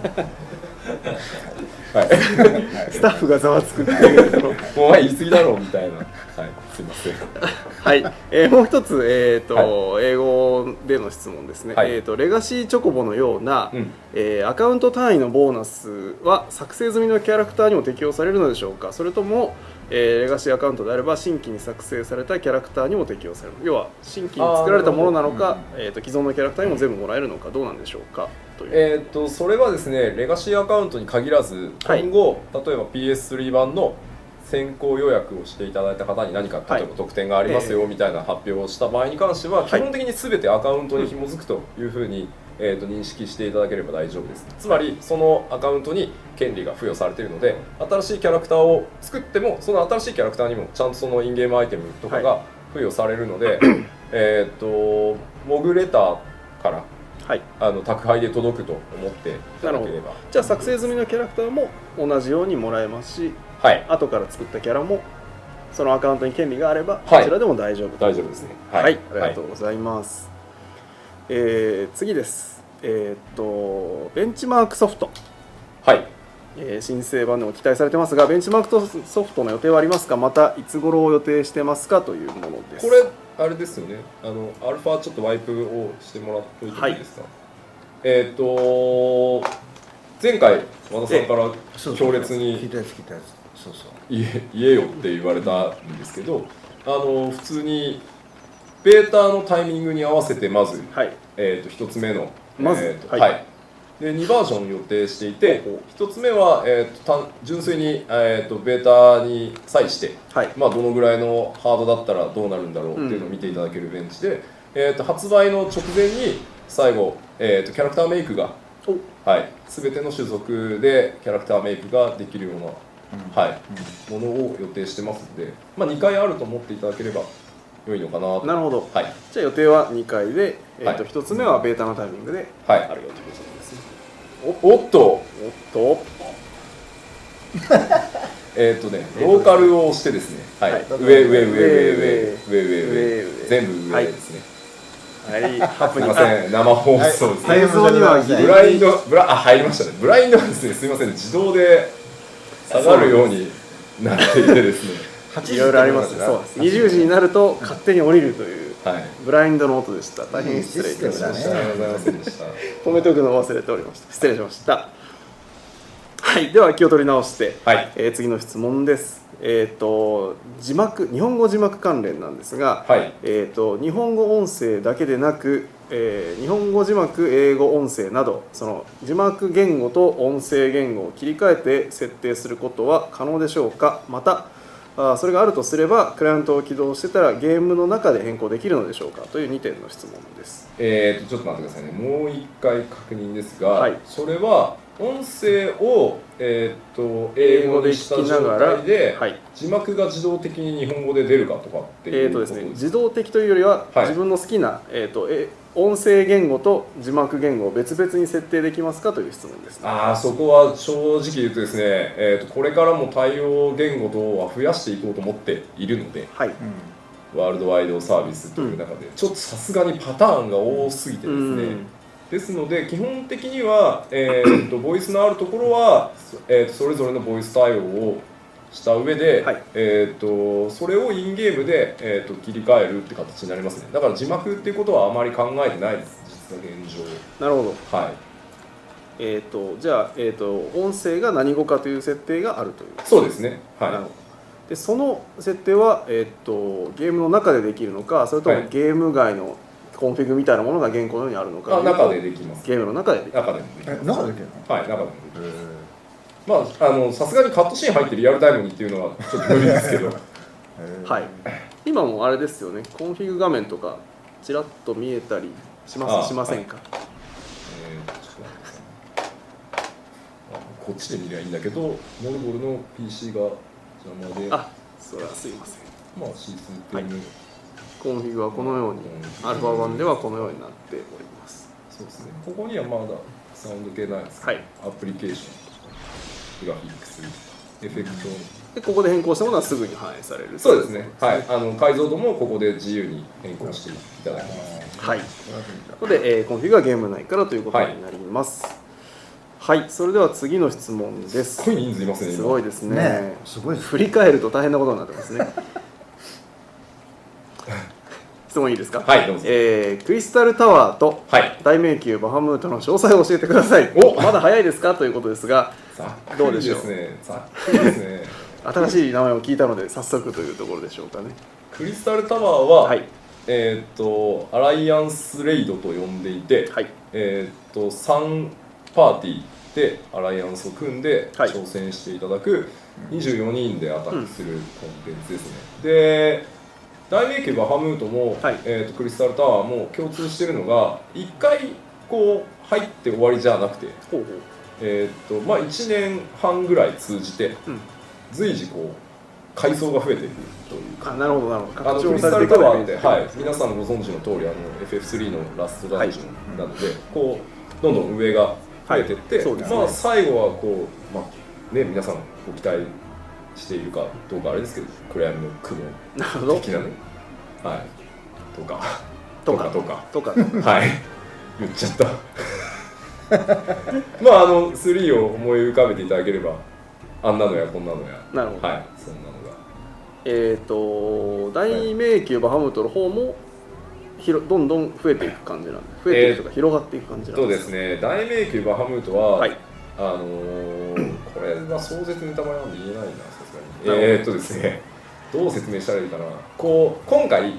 スタッフがざわつくっていうのお前言い過ぎだろうみたいな。すいません。はい、もう一つ、英語での質問ですね。レガシーチョコボのような、アカウント単位のボーナスは作成済みのキャラクターにも適用されるのでしょうか。それとも、レガシーアカウントであれば新規に作成されたキャラクターにも適用される。要は新規に作られたものなのか、既存のキャラクターにも全部もらえるのか、どうなんでしょうか。それはですね、レガシーアカウントに限らず、今後、例えば PS3 版の先行予約をしていただいた方に何か例えば特典がありますよみたいな発表をした場合に関しては、基本的に全てアカウントに紐づくというふうに認識していただければ大丈夫です。つまりそのアカウントに権利が付与されているので、新しいキャラクターを作ってもその新しいキャラクターにもちゃんとそのインゲームアイテムとかが付与されるので、モグレターから宅配で届くと思っていただければ。じゃあ作成済みのキャラクターも同じようにもらえますし、後から作ったキャラもそのアカウントに権利があればこちらでも大丈夫。大丈夫ですね。はい、ありがとうございます。次です。ベンチマークソフト。新生版でも期待されてますが、ベンチマークソフトの予定はありますか、またいつ頃を予定してますかというものです。これあれですよね、アルファちょっとワイプをしてもらっておいてもいいですか。前回和田さんから強烈に言えよって言われたんですけど、普通にベータのタイミングに合わせてまず、1つ目ので2バージョン予定していて、1つ目は、純粋に、ベータに際して、どのぐらいのハードだったらどうなるんだろうっていうのを見ていただけるベンチで、発売の直前に最後、キャラクターメイクが、全ての種族でキャラクターメイクができるような、ものを予定してますので、2回あると思っていただければ良いのかなと。なるほど。じゃあ予定は2回で、1つ目はベータのタイミングであるよということですね。おっとローカルを押してですね、はい、はい上全部上ですね。はいハプすいニングません、生放送ですね。はい映像にはブラインド入りましたね。ブラインドはですね、すいません、自動で下がるようになっていてですね。いろいろありますね。そうです20時になると勝手に降りるというはい。ブラインドの音でした。大変失礼いたしました。システムだねありがとうございませんでした。止めておくのを忘れておりました。失礼しました。はい、では気を取り直して、はい次の質問です。字幕、日本語字幕関連なんですが、はい日本語音声だけでなく、日本語字幕、英語音声など、その字幕言語と音声言語を切り替えて設定することは可能でしょうか。また、それがあるとすれば、クライアントを起動してたらゲームの中で変更できるのでしょうかという2点の質問です。ちょっと待ってくださいね。もう一回確認ですが、はいそれは音声を英語にした状態で、はい字幕が自動的に日本語で出るかとかっていうことですね、自動的というよりは、はい自分の好きな、音声言語と字幕言語を別々に設定できますかという質問ですね。そこは正直言うとですね、これからも対応言語等は増やしていこうと思っているので、はい、ワールドワイドサービスという中で、ちょっとさすがにパターンが多すぎてですね、ですので基本的には、ボイスのあるところは、それぞれのボイス対応をした上で、はいそれをインゲームで、切り替えるって形になりますね。だから字幕っていうことはあまり考えてないです、実は現状。なるほど。はい、じゃあ、音声が何語かという設定があるという。そうですね。はいなるほど。でその設定は、ゲームの中でできるのか、それともはいゲーム外のコンフィグみたいなものが現行のようにあるのか。中でできます。ゲームの中でできる。中でもできます。中でできるの？はい、中でもできます。まあ、さすがにカットシーン入ってリアルタイムにっていうのはちょっと無理ですけどはい。今もあれですよね、コンフィグ画面とかちらっと見えたりしますしませんか。ちょっと待ってください。こっちで見りゃいいんだけど、モルボルの PC が邪魔で、あ、それはすいません。まあ、システム、コンフィグはこのように、アルファ版ではこのようになっております。そうですね。ここにはまだサウンド系ないですけど、はいアプリケーションとか、グラフィックス、エフェクト、でここで変更したものはすぐに反映される。そうですね。はい。解像度もここで自由に変更していただきます。はい。ここで、コンフィグはゲーム内からということになります。はい、それでは次の質問ですす。ごい人数いますね、すごいですね。ねすごいです振り返ると大変なことになってますね。質問いいですか。はいどうぞクリスタルタワーとはい。大迷宮バハムートの詳細を教えてください。おまだ早いですかということですが、ざっくりどうでしょうですね。ざっくりですね。新しい名前を聞いたので早速というところでしょうかね。クリスタルタワーは、はいアライアンスレイドと呼んでいて、はい3パーティーでアライアンスを組んではい挑戦していただく24人でアタックするコンテンツですね。で、大迷宮バハムートも、はいクリスタルタワーも共通しているのが、1回こう入って終わりじゃなくて、ほうほう。まあ、1年半ぐらい通じて、うん随時こう階層が増えていくというか。あ、なるほどなるほど。クリスタルタワーって、はい、皆さんご存知の通りFF3 のラストダンジョンなので、こうどんどん上が増えていって、はいそうですねまあ、最後はこう、まあね、皆さんご期待しているかどうかあれですけど、暗闇の雲なるほど。的なね、はい、とかとかとかとか。はい言っちゃったまあ3を思い浮かべていただければ、あんなのやこんなのや、なるほど。はい、そんなのが。大迷宮バハムートの方もどんどん増えていく感じなんで、増えていくとか広がっていく感じなんそうでですすね、大迷宮バハムートは、はいこれは壮絶ネタバレなんで言えないな、さすながに。るほどですね、どう説明したらいいかな、今回、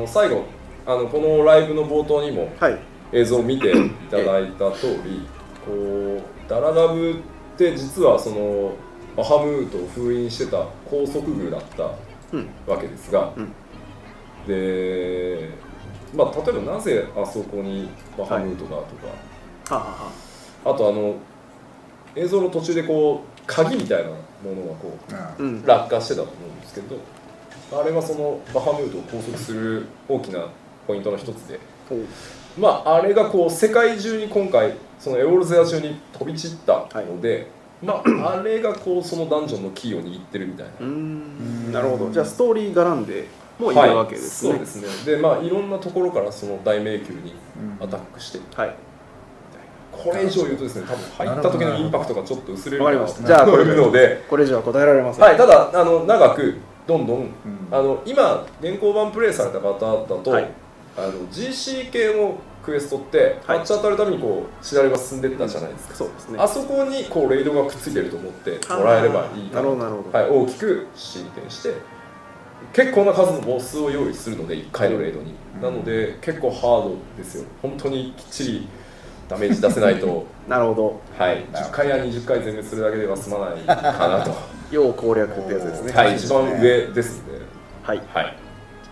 最後、このライブの冒頭にもはい映像を見ていただいた通り、ダラダブって実はそのバハムートを封印してた高速宮だったうんわけですが、うんで、まあ、例えばなぜあそこにバハムートがとか、はあはあと映像の途中で鍵みたいなものがあうん落下してたと思うんですけど、あれはそのバハムートを拘束する大きなポイントの一つで、ほうまあ、あれが世界中に今回そのエオルゼア中に飛び散ったので、あれがこうそのダンジョンのキーを握ってるみたいな。なるほど。じゃあストーリー絡んでもいるわけですね。そうですね。でいろんなところからその大迷宮にアタックして、これ以上言うとですね、多分入った時のインパクトがちょっと薄れるわかりました。じゃあこれいうので、これ以上は答えられません。はい。ただ長くどんどん今現行版プレイされた方だと、GC 系のクエストってマッチ当たるためにこうシナリオが進んでいったじゃないですか。そうですね。あそこにこうレイドがくっついてると思ってもらえればいいかなと。なるほど。大きく進展して結構な数のボスを用意するので1回のレイドに、なので結構ハードですよ。本当にきっちりダメージ出せないとなるほど。10回や20回全滅するだけでは済まないかなと。要攻略ってやつですね。はい、一番上ですね。はい。じゃ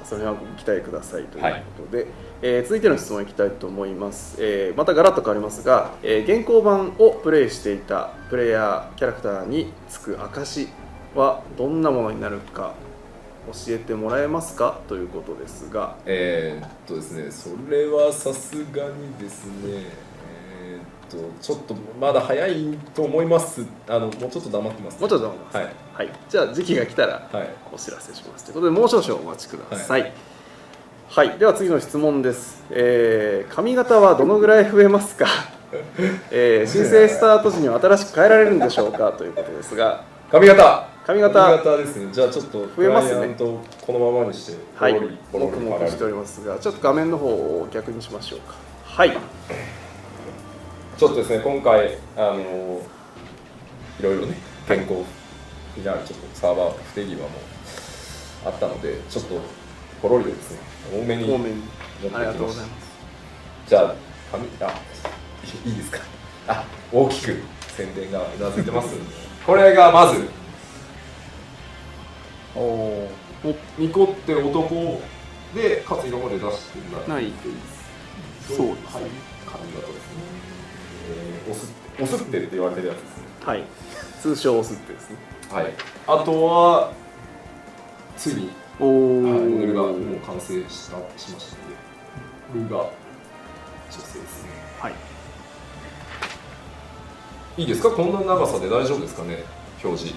あそれはご期待くださいということで、続いての質問いきたいと思います。またガラッと変わりますが、現行版をプレイしていたプレイヤーキャラクターにつく証はどんなものになるか教えてもらえますかということですが、ですね、それはさすがにですね、ちょっとまだ早いと思います。もうちょっと黙ってます。もうちょっと黙ってます。はい。じゃあ時期が来たらお知らせしますということで、もう少々お待ちください。はい。では次の質問です。髪型はどのぐらい増えますか？申請スタート時には新しく変えられるんでしょうかということですが、髪型ですね。じゃあちょっと増えますね。このままにしてはい。僕もしておりますが、ちょっと画面の方を逆にしましょうか。はい。ちょっとですね、今回いろいろね変更になるちょっとサーバー不手際もあったので、ちょっとポロリでですね多めに持ってきました。ありがとうございます。じゃあいいですか。大きく宣伝がうなずいてますんで、これがまずニコって男でかつ今まで出してない。そうですね。髪型ですね。オスってって言われてるやつですね。はい。通称オスってですね。はい。あとはついにモデルがもう完成しましたので、これが女性ですね。はい。いいですか？こんな長さで大丈夫ですかね？表示。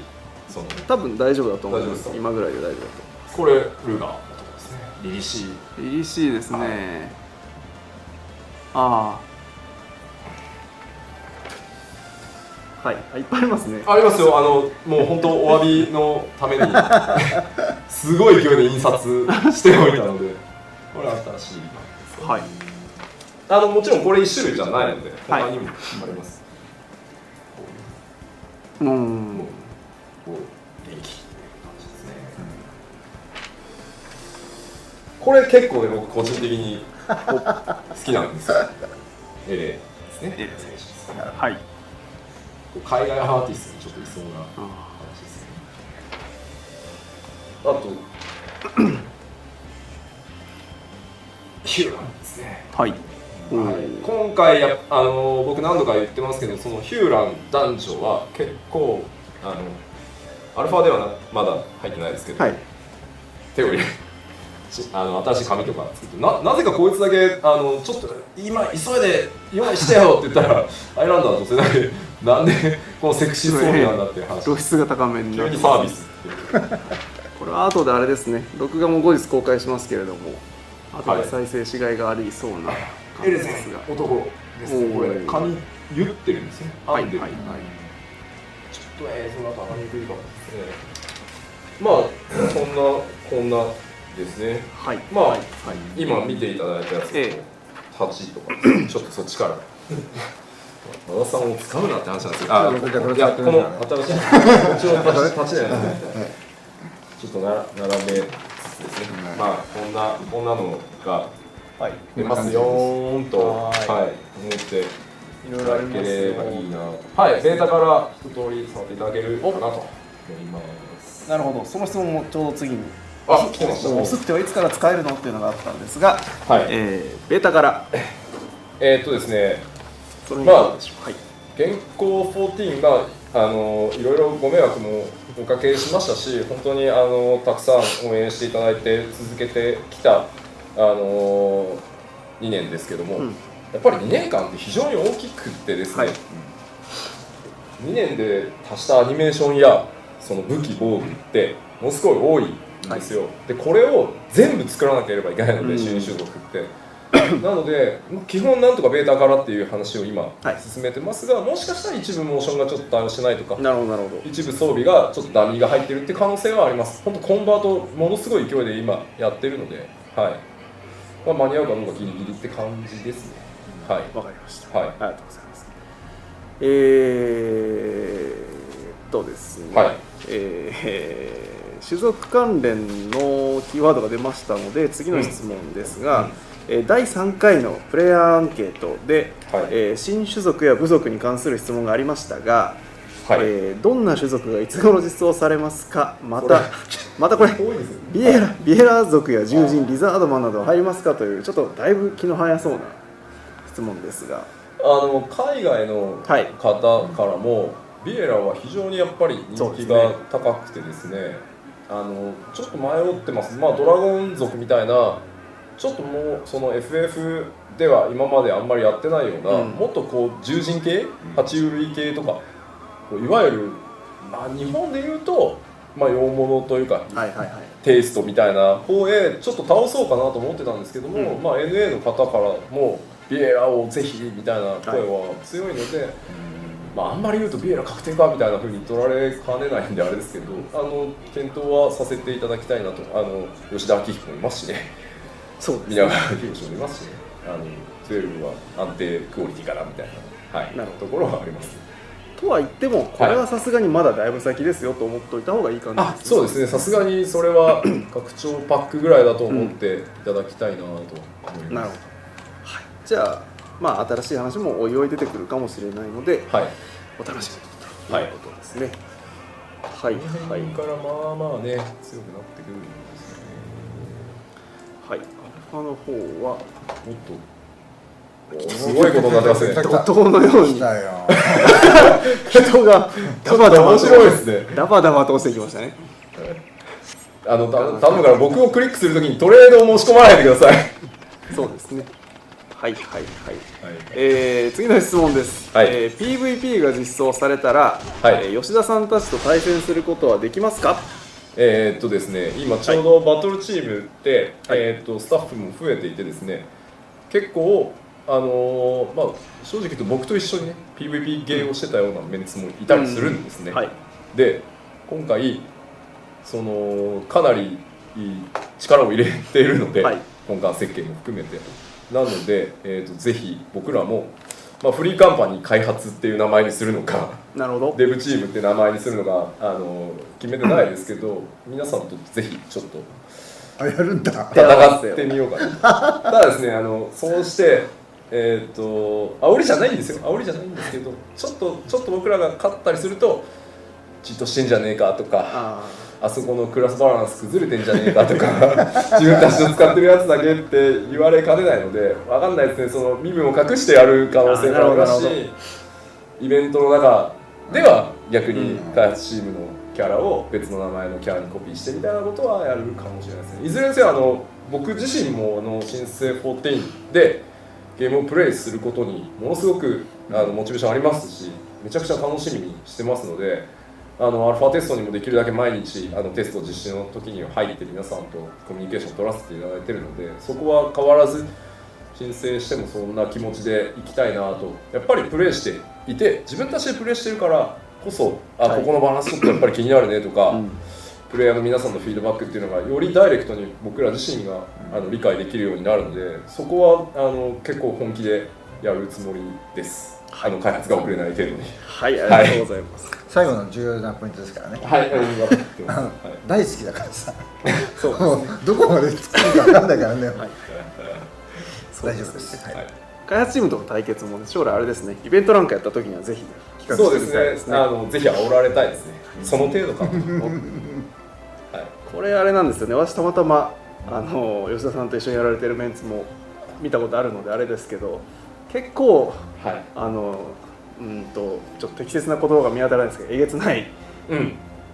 多分大丈夫だと思います。今ぐらいで大丈夫だと思います。これルガーのとこですね。リリシー。リリシーですね。はい、いっぱいありますね。ありますよ。もう本当お詫びのためにすごい勢いで印刷しておいたので、これは新しいです。はい。もちろんこれ1種類じゃないので、他にもあります。元気っていう感じですね。これ結構ね、僕個人的に好きなんですよ。エレですね。エレ選手です。はい。海外アーティストにちょっといそうな話ですね。あとヒューランですね。はい。今回僕何度か言ってますけど、そのヒューラン男女は結構アルファではまだ入ってないですけど、手を入れ新しい紙とか作って、なぜかこいつだけちょっと今急いで用意してよって言ったらアイランダーの女性だけなんでこのセクシー装備なんだっていう話。露出が高めになる。急にサービスっていう。これは後であれですね。録画も後日公開しますけれども、後で再生しがいがありそうな感じですが。男ですね。これ髪言ってるんですね。はいはいはい。ちょっと映像だと上がりにくいかもですね。まあこんなですね。はい。まあ今見ていただいたやつと8とかちょっとそっちから。和田さんを使うなって話なんですけど、いやこの新しいこっちの立ちじゃないですか。ちょっと並べつつですね。まあこんなのが出ますよーんと思っていただければいいな。はい、ベータから一通り触っていただけるかなと思います。なるほど。その質問もちょうど次に。来てました。オスってはいつから使えるのっていうのがあったんですが、ベータからですね。現行14、いろいろご迷惑もおかけしましたし、本当にたくさん応援していただいて続けてきた2年ですけども、やっぱり2年間って非常に大きくってですね、2年で足したアニメーションやその武器防具ってものすごい多いんですよ、でこれを全部作らなければいけないので、新種族ってなので基本なんとかベータからっていう話を今進めてますが、もしかしたら一部モーションがちょっと対応してないとか、なるほどなるほど。一部装備がちょっとダミーが入ってるって可能性はあります。本当コンバートものすごい勢いで今やってるので、はい、まあ、間に合うかどうかギリギリって感じですね。はい、わかりました。はい、ありがとうございます。ですね、はい、種族関連のキーワードが出ましたので次の質問ですが、第3回のプレイヤーアンケートで、はい、新種族や部族に関する質問がありましたが、はい、どんな種族がいつ頃実装されますか、またこれビエラ族や獣人、リザードマンなどは入りますかという、ちょっとだいぶ気の早そうな質問ですが、海外の方からも、ビエラは非常にやっぱり人気が高くてですね、ちょっと迷ってます、まあ、ドラゴン族みたいなちょっともうその FF では今まであんまりやってないような、もっとこう獣人系、爬虫類系とか、いわゆる、まあ、日本でいうと、まあ、洋物というか、テイストみたいな方へちょっと倒そうかなと思ってたんですけども、まあ、NA の方からもビエラをぜひみたいな声は強いので、まあ、あんまり言うとビエラ確定かみたいな風に取られかねないんであれですけど、検討はさせていただきたいなと。吉田明彦もいますしね、そうですね、皆川博もいますしね、12は安定クオリティかなみたいな、はい、なるところはあります。とは言ってもこれはさすがにまだだいぶ先ですよと思っておいた方がいい感じですね。そうですね、さすがにそれは拡張パックぐらいだと思っていただきたいなと思います。なるほど、はい、じゃあ、まあ、新しい話もおいおい出てくるかもしれないので、はい、お楽しみということですね。はい、この辺からまあまあね強くなってくるんですね。はい、アルファの方はもっとすごいことになってますね。怒涛のように来たよ人がダバダバ面白いですね。ダバダバと押してきましたね。頼むから僕をクリックするときにトレードを申し込まないでください。そうですね。はいはいはい。次の質問です。はい、PVP が実装されたら、はい、吉田さんたちと対戦することはできますか？ですね、今ちょうどバトルチームって、はい、スタッフも増えていてですね、結構まあ、正直言うと僕と一緒にね PVP ゲーをしてたようなメンツもいたりするんですね。はい、で今回そのかなり力を入れているので、はい、根幹設計も含めてなので、ぜひ僕らも、まあ、フリーカンパニー開発っていう名前にするのか、なるほど、デブチームって名前にするのか決めてないですけど皆さんとぜひちょっとやるんだ戦ってみようかな。ただですね、そうして煽りじゃないんですよ、煽りじゃないんですけど、ちょっと僕らが勝ったりするとチートしてんじゃねえかとか、あそこのクラスバランス崩れてんじゃねえかとか自分たちの使ってるやつだけって言われかねないので、分かんないですね、その身分を隠してやる可能性もありますし、イベントの中では逆に開発チームのキャラを別の名前のキャラにコピーしてみたいなことはやるかもしれないですね。いずれにせよ僕自身も新生14でゲームをプレイすることにものすごくモチベーションありますし、めちゃくちゃ楽しみにしてますので、アルファテストにもできるだけ毎日テスト実施の時には入って皆さんとコミュニケーションを取らせていただいているので、そこは変わらず申請してもそんな気持ちでいきたいなと。やっぱりプレイしていて自分たちでプレイしてるからこそ、ここのバランスちょっとやっぱり気になるねとか、プレイヤーの皆さんのフィードバックっていうのがよりダイレクトに僕ら自身が理解できるようになるので、そこは結構本気でやるつもりです。開発が遅れない程度に。はい、ありがとうございます。最後の重要なポイントですからね。はい、大好きだからさ、そうどこまで作るか分かんないからね。大丈夫です。開発チームとの対決も将来あれですね、イベントなんかやった時にはぜひ企画してみたいですね。ぜひ煽られたいですね。その程度かな。これあれなんですよね、私たまたま吉田さんと一緒にやられてるメンツも見たことあるのであれですけど、結構、ちょっと適切な言葉が見当たらないですけど、えげつない、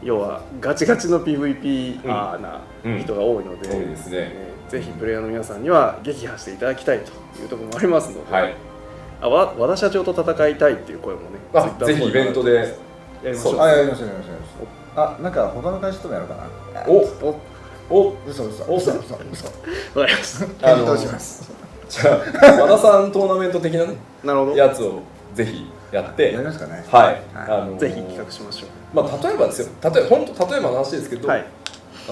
要はガチガチの PVP な人が多いので、多いですね。ぜひプレイヤーの皆さんには撃破していただきたいというところもありますので、和田社長と戦いたいっていう声もね、ぜひイベントでやりましょう。あ、やりましょうやりましょうやりましょう。あ、なんか他の会社ともやろうかな。嘘わかりました。検討します。じゃあ和田さんトーナメント的なねなるほど。やつをぜひやってやりますかね。はいぜひ企画しましょう。まあ例えばですよ、例えばの話ですけど、はい。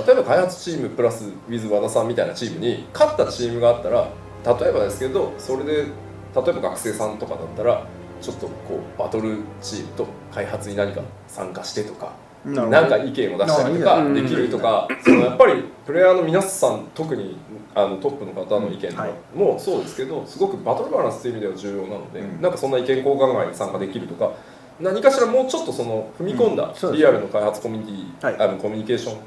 例えば開発チームプラス with 和田さんみたいなチームに勝ったチームがあったら、例えばですけど、それで例えば学生さんとかだったらちょっとこうバトルチームと開発に何か参加してとか、なるほどなんか意見を出したりとかできるとか、そのやっぱりプレイヤーの皆さん、特にトップの方の意見もそうですけど、すごくバトルバランスという意味では重要なので、なんかそんな意見交換会に参加できるとか、何かしらもうちょっとその踏み込んだリアルの開発コミュニティ、コミュニケーション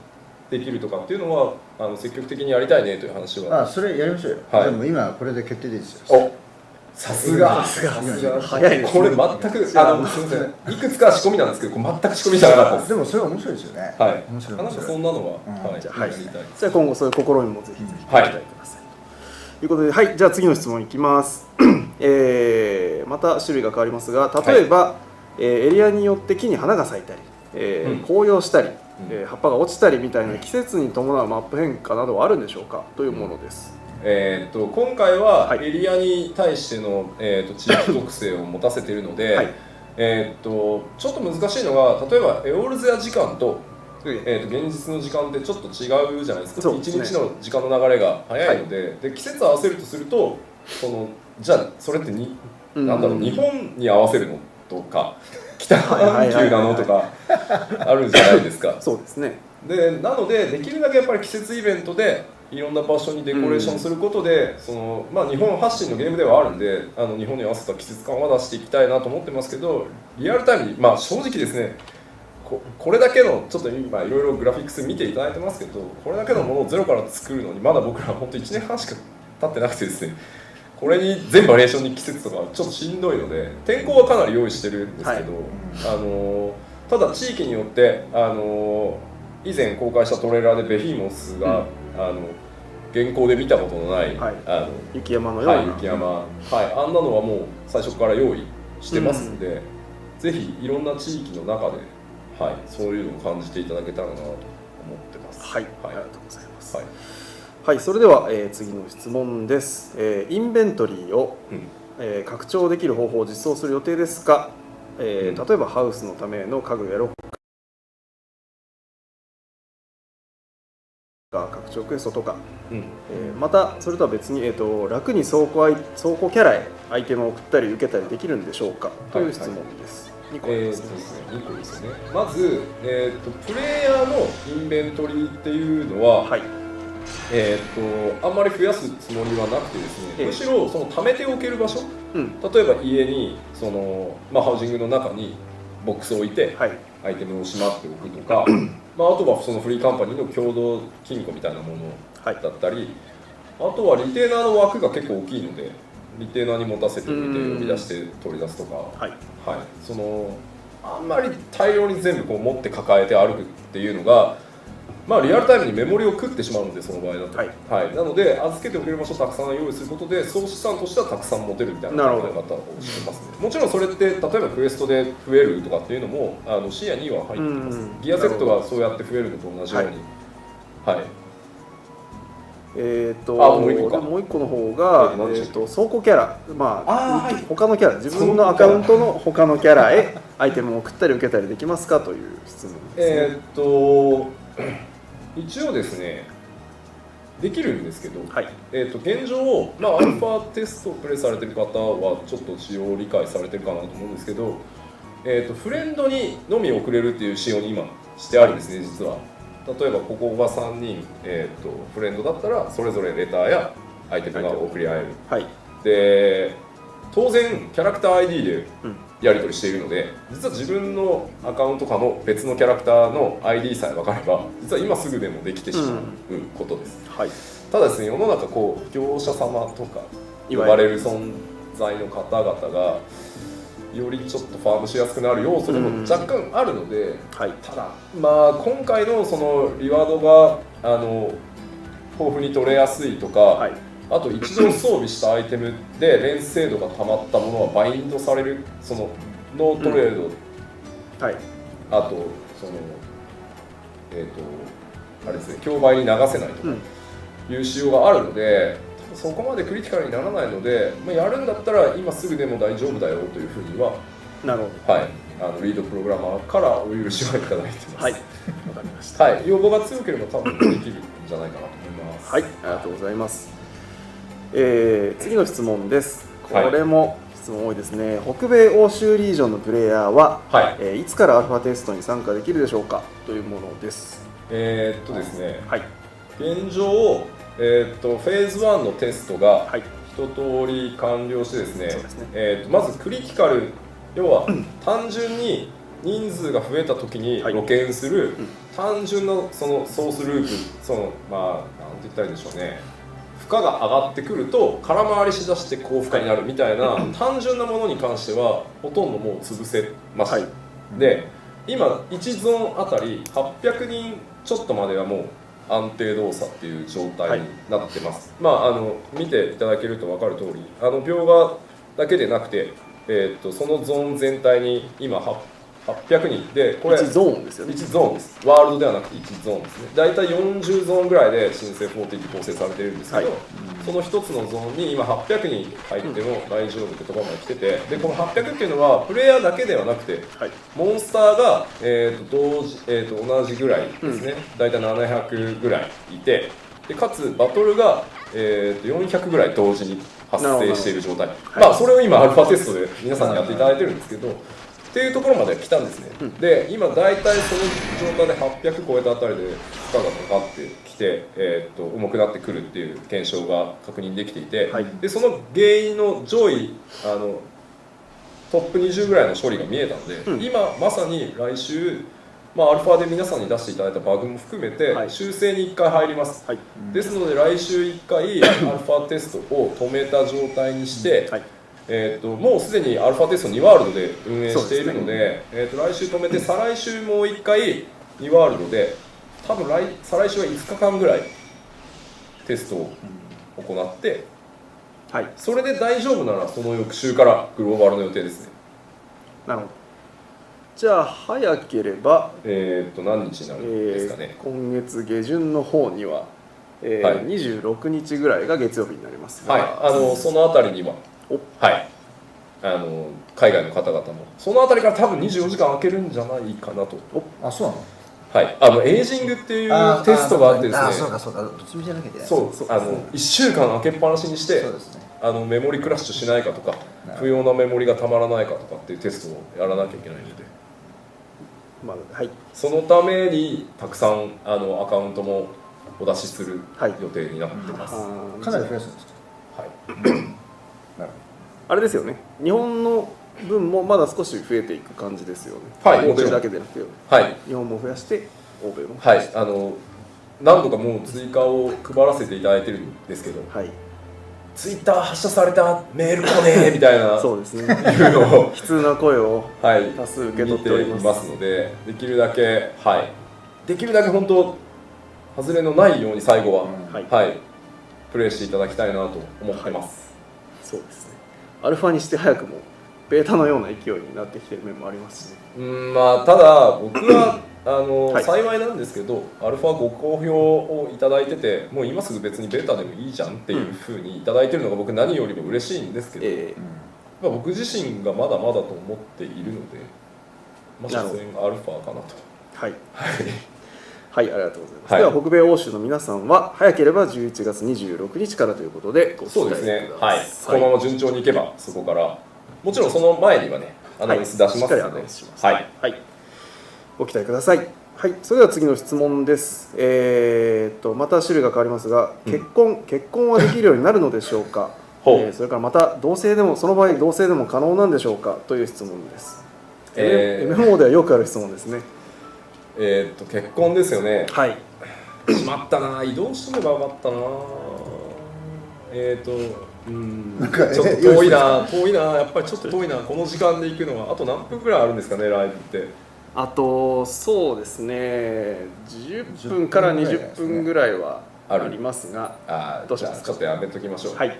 できるとかっていうのは積極的にやりたいねという話は。それやりましょうよ。はいでも今これで決定でいいですよ。お、さすが早いですね。これ全くすみません、いくつか仕込みなんですけど、これ全く仕込みじゃなかったです。でもそれ面白いですよね。はい、面白いなんかそんなのは、はい、じゃあ、はい、やりたい。じゃあ今後そういう試みもぜひぜひご期待ください。ということで、はい、じゃあ次の質問いきます。また種類が変わりますが、例えば、エリアによって木に花が咲いたり、紅葉したり、葉っぱが落ちたりみたいな季節に伴うマップ変化などはあるんでしょうかというものです。今回はエリアに対しての、地域特性を持たせているので、はい、ちょっと難しいのが、例えばエオールゼア時間と、現実の時間ってちょっと違うじゃないですか。そうですね。一日の時間の流れが早いので、で季節合わせるとすると、じゃあそれってなんだろう、日本に合わせるのとか北半球なのとかあるじゃないですか。そうですね。でなのでできるだけやっぱり季節イベントでいろんな場所にデコレーションすることで、日本発信のゲームではあるんで、日本に合わせた季節感は出していきたいなと思ってますけど、リアルタイムに、正直ですね、これだけのちょっと今いろいろグラフィックス見ていただいてますけど、これだけのものをゼロから作るのにまだ僕ら本当1年半しか経ってなくてですね、これに全バリエーションに季節とかちょっとしんどいので、天候はかなり用意してるんですけど、ただ地域によって以前公開したトレーラーでベヒーモスが、現行で見たことのない、雪山のような、雪山、あんなのはもう最初から用意してますので、ぜひいろんな地域の中で、そういうのを感じていただけたらなと思ってます。はい、ありがとうございます。はい、それでは、次の質問です。インベントリーを、拡張できる方法を実装する予定ですか？例えばハウスのための家具やロッカー拡張クエストとか、またそれとは別に、楽に倉庫キャラへアイテムを送ったり受けたりできるんでしょうかという質問です。2個ですね。まず、プレイヤーのインベントリーっていうのは、あんまり増やすつもりはなくてですね、むしろその貯めておける場所、例えば家にハウジングの中にボックスを置いて、アイテムをしまっておくとか、あとはそのフリーカンパニーの共同金庫みたいなものだったり、あとはリテーナーの枠が結構大きいので、リテーナーに持たせてみて呼び出して取り出すとか、あんまり大量に全部持って抱えて歩くっていうのが、リアルタイムにメモリを食ってしまうので、その場合だと、なので預けておける場所をたくさん用意することで総資産としてはたくさん持てるみたいな考え方をしてますね。もちろんそれって例えばクエストで増えるとかっていうのも視野には入ってます。ギアセットがそうやって増えるのと同じように、もう一個の方が、倉庫キャラ、他のキャラ、自分のアカウントの他のキャラへアイテムを送ったり受けたりできますかという質問ですね。一応ですね、できるんですけど、現状、アルファテストをプレイされている方はちょっと仕様を理解されてるかなと思うんですけど、フレンドにのみ送れるっていう仕様に今してあるんですね、実は。例えばここが3人、フレンドだったらそれぞれレターやアイテムが送り合える、で当然キャラクター ID でやり取りしているので、実は自分のアカウントかの別のキャラクターの ID さえ分かれば実は今すぐでもできてしまうことです、ただですね、世の中業者様とか呼ばれる存在の方々がよりちょっとファームしやすくなる要素でも若干あるので、ただ今回のそのリワードが豊富に取れやすいとか、あと一度装備したアイテムで連精度が溜まったものはバインドされる、そのノートレード、はい、あとそのあれですね、競売に流せないという仕様があるので、そこまでクリティカルにならないので、やるんだったら今すぐでも大丈夫だよというふうには、なるほど、はい、リードプログラマーからお許しはいただいてます。はい、わかりました。はい、要望が強ければ多分できるんじゃないかなと思います。はい、ありがとうございます。次の質問です。これも質問多いですね。北米欧州リージョンのプレイヤーは、いつからアルファテストに参加できるでしょうかというものです。ですね、はい、現状、フェーズ1のテストがはい、一通り完了してですね、そうですね、まずクリティカル、要は単純に人数が増えた時に露見する単純なそのソースループ、そのなんて言ったらいいんでしょうね、負荷が上がってくると空回りしだして高負荷になるみたいな単純なものに関してはほとんどもう潰せました。で今1ゾーンあたり800人ちょっとまではもう安定動作っていう状態になってます。見ていただけると分かる通り、描画だけでなくて、そのゾーン全体に今800人で、これ1ゾーンですよね。1ゾーンです。ワールドではなくて1ゾーンですね。だいたい40ゾーンぐらいで新生40って構成されてるんですけど、その一つのゾーンに今800人入っても大丈夫ってところまで来てて、でこの800っていうのはプレイヤーだけではなくて、モンスターが、同じぐらいですね、だいたい700ぐらいいて、でかつバトルが、400ぐらい同時に発生している状態、それを今アルファテストで皆さんにやっていただいてるんですけど、っていうところまで来たんですね。で今大体その状態で800超えたあたりで負荷がかかってきて、重くなってくるっていう現象が確認できていて、でその原因の上位トップ20ぐらいの処理が見えたので、今まさに来週、アルファで皆さんに出していただいたバグも含めて、修正に1回入ります、ですので来週1回アルファテストを止めた状態にして、もうすでにアルファテスト2ワールドで運営しているので、来週止めて再来週もう1回2ワールドで、多分再来週は5日間ぐらいテストを行って、それで大丈夫ならその翌週からグローバルの予定ですね。なるほど。じゃあ早ければ何日になるんですかね。今月下旬の方には、26日ぐらいが月曜日になりますが、そのあたりには海外の方々もそのあたりから多分24時間空けるんじゃないかなと。あ、そうなの。エイジングっていうテストがあってですね、そうかどっちみちじゃなきゃいけない。1週間開けっぱなしにして、メモリクラッシュしないかとか不要なメモリがたまらないかとかっていうテストをやらなきゃいけないので、そのためにたくさんアカウントもお出しする予定になってます。かなり増やすんですか。あれですよね、日本の分もまだ少し増えていく感じですよね。欧米だけでなくて、日本も増やして欧米も増やして、何度かもう追加を配らせていただいてるんですけど、ツイッター発射されたメール来ねえみたいなそうですね、いうのを悲痛な声を多数受け取っておりますので、できるだけ本当外れのないように最後は、プレイしていただきたいなと思ってます。そうですね。アルファにして早くもベータのような勢いになってきている面もありますしね。ただ僕は幸いなんですけど、アルファご好評をいただいてて、もう今すぐ別にベータでもいいじゃんっていうふうにいただいてるのが僕何よりも嬉しいんですけど、僕自身がまだまだと思っているので、所詮アルファかなと。はい、ありがとうございます。では北米欧州の皆さんは早ければ11月26日からということでご期待ください。このまま順調にいけばそこから、もちろんその前にはねアナウンス出しますので、ご期待ください。それでは次の質問です。また種類が変わりますが、結婚はできるようになるのでしょうか。それからまたその場合同性でも可能なんでしょうかという質問です。MMO ではよくある質問ですね。結婚ですよね。しまったな、移動してればよかったな。ちょっと遠いな、やっぱりちょっと遠いな、この時間で行くのは。あと何分ぐらいあるんですかね、ライブって。あとそうですね、10分から20分ぐらいはありますが、どうしますか。ちょっとやめときましょう。はい。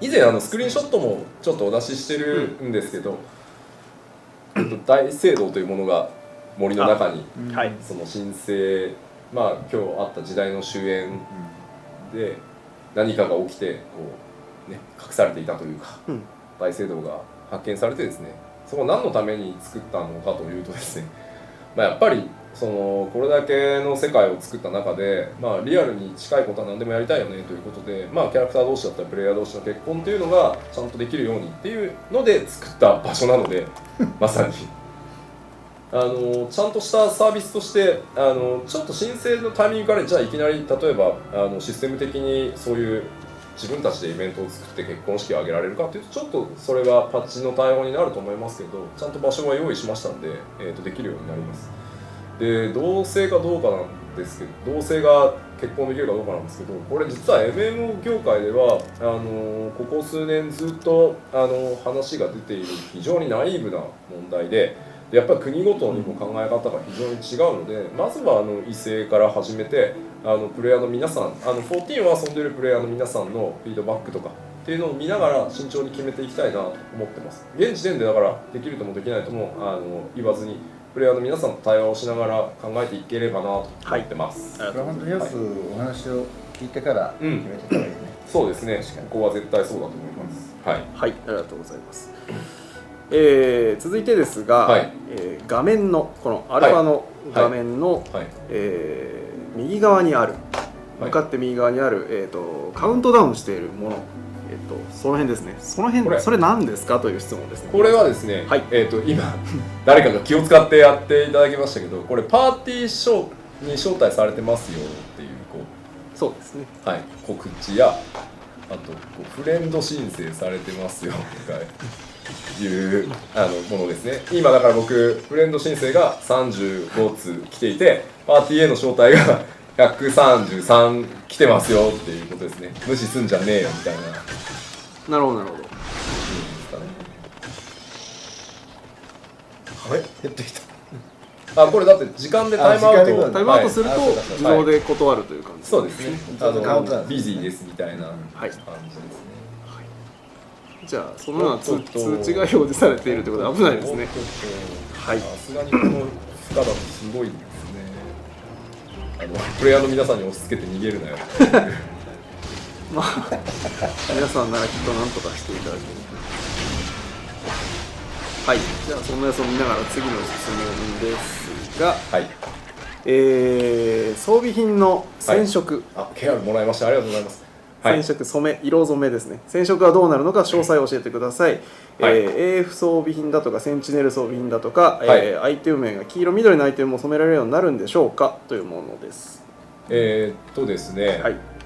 以前スクリーンショットもちょっとお出ししてるんですけど、大聖堂というものが森の中に、はい、その神聖、今日あった時代の終焉で何かが起きて隠されていたというか、大聖堂が発見されてですね、そこを何のために作ったのかというとですね、やっぱりこれだけの世界を作った中で、リアルに近いことは何でもやりたいよねということで、キャラクター同士だったりプレイヤー同士の結婚っていうのがちゃんとできるようにっていうので作った場所なのでまさにちゃんとしたサービスとしてちょっと申請のタイミングからじゃあいきなり例えばシステム的にそういう自分たちでイベントを作って結婚式を挙げられるかというとちょっとそれはパッチの対応になると思いますけど、ちゃんと場所は用意しましたので、できるようになります。で同性かどうかなんですけど、同性が結婚できるかどうかなんですけど、これ実は MMO 業界ではここ数年ずっと話が出ている非常にナイーブな問題で、やっぱり国ごとにも考え方が非常に違うので、まずは異性から始めてプレイヤーの皆さん14を遊んでいるプレイヤーの皆さんのフィードバックとかっていうのを見ながら慎重に決めていきたいなと思ってます。現時点でだからできるともできないとも言わずにプレイヤーの皆さんと対話をしながら考えていければなと思ってます。これは本当によくお話を聞いてから決めていった方がいいね。そうですね。ここは絶対そうだと思います。はい。はい、ありがとうございます。続いてですが、画面のこのアルファの画面の、右側にある、向かって右側にある、カウントダウンしているもの、その辺ですね。その辺それ何ですかという質問ですね。これはですね、今誰かが気を使ってやっていただきましたけど、これパーティーショーに招待されてますよっていうそうですね。はい、告知やあとフレンド申請されてますよとかいうものですね。今だから僕フレンド申請が35通来ていて、パーティーへの招待が133来てますよっていうことですね。無視すんじゃねえよみたいな。なるほどなるほど。あれ減ってきた。これだって時間でタイムアウトタイムアウトすると自動で断るという感じ。そうですね。ビジーですみたいな感じですね。じゃあそのような通知が表示されているということで危ないですね。はい。さすがにこの負荷だとすごいですね。プレイヤーの皆さんに押し付けて逃げるなよ。まあ皆さんならきっと何とかしていただける。はい。じゃあその様子を見ながら次の質問ですが、装備品の染色。KR もらいました。ありがとうございます。染色、染め、色染めですね。染色がどうなるのか詳細を教えてください。AF 装備品だとかセンチネル装備品だとか、アイテム名が黄色緑のアイテムも染められるようになるんでしょうかというものです。ですね、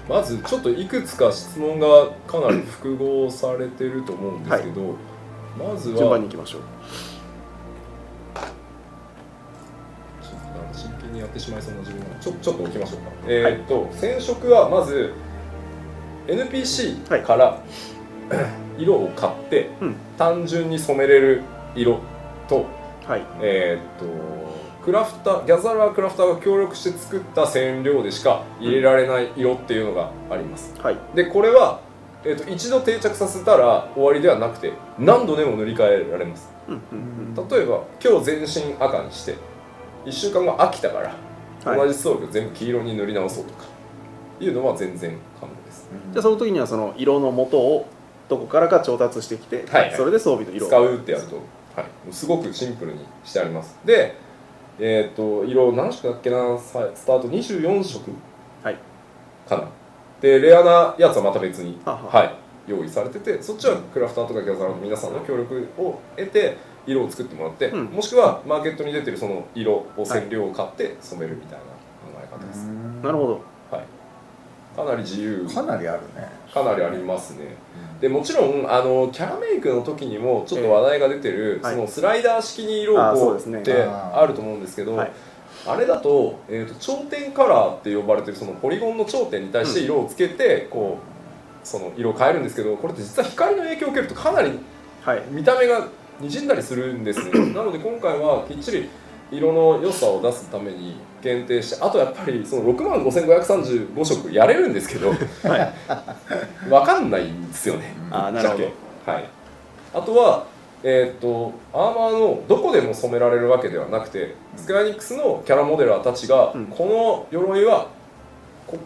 まずちょっといくつか質問がかなり複合されてると思うんですけど、まずは順番にいきましょう。真剣にやってしまいそうな自分がちょっと置きましょうか。染色はまずNPC から色を買って、単純に染めれる色と、クラフター、ギャザラークラフターが協力して作った染料でしか入れられない色っていうのがあります。でこれは、一度定着させたら終わりではなくて何度でも塗り替えられます。例えば今日全身赤にして1週間後飽きたから、同じ装備を全部黄色に塗り直そうとかいうのは全然可能です。じゃあその時にはその色の元をどこからか調達してきて、それで装備の色を使うってやると、すごくシンプルにしてあります。で、色何色だっけな、スタート24色かな。でレアなやつはまた別に用意されてて、そっちはクラフターとかギャザラーの皆さんの協力を得て色を作ってもらって、もしくはマーケットに出てるその色を染料を買って染めるみたいな考え方です。なるほど。かなり自由、かなりあるね。かなりありますね。でもちろんキャラメイクの時にもちょっと話題が出てる、そのスライダー式に色をこうってあると思うんですけど、あれだと、頂点カラーって呼ばれてるそのポリゴンの頂点に対して色をつけてこうその色を変えるんですけど、これって実は光の影響を受けるとかなり見た目が滲んだりするんですね。なので今回はきっちり色の良さを出すために限定して、あとやっぱりその65,535色やれるんですけど、分かんないんですよね。あーなるほど。はい、あとは、アーマーのどこでも染められるわけではなくて、スクエアエニックスのキャラモデラーたちが、この鎧は例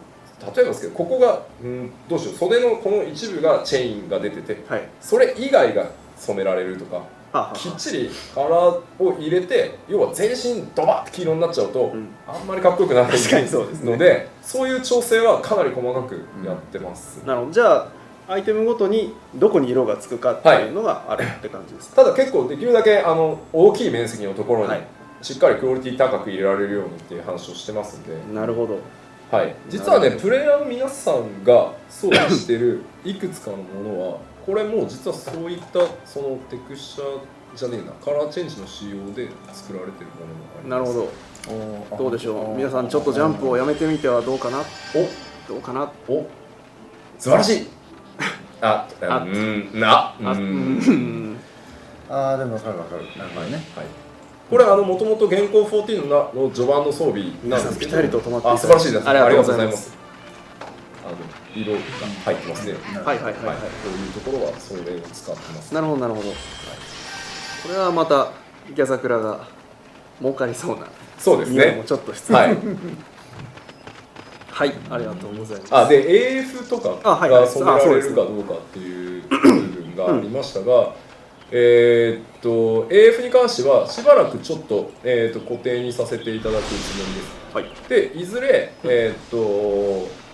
えばですけど、ここが、どうしよう、袖のこの一部がチェーンが出てて、はい、それ以外が染められるとか、はきっちりカラーを入れて、要は全身ドバッと黄色になっちゃうと、あんまりかっこよくない確かにそうですねので、そういう調整はかなり細かくやってます。なるほど。じゃあアイテムごとにどこに色がつくかっていうのがあるって感じですか。ただ結構できるだけ大きい面積のところにはいしっかりクオリティ高く入れられるようにっていう話をしてますんで、なるほど。はい、実はね、プレイヤーの皆さんが装備してるいくつかのものは、これも実はそういったそのテクスチャーじゃねえな、カラーチェンジの仕様で作られてるものもあります。なるほど。どうでしょう。皆さんちょっとジャンプをやめてみてはどうかな。どうかな。お素晴らしい。あでも分かるなるほどね。はい、これもともと現行14の序盤の装備なんですけど、ピタリと止まっていただいて素晴らしいです。ありがとうございます。色が入ってますね。はいはいはいはい。こういうところはそれを使ってます。なるほどなるほど。これはまたギャザクラが儲かりそうな。そうです匂いもね。ちょっと失礼。はい。はい、ありがとうございます。で AF とかはいはいが染められるかどうかっていう部分がありましたが、AF に関してはしばらくちょっと、固定にさせていただくつもりです。はい。でいずれ、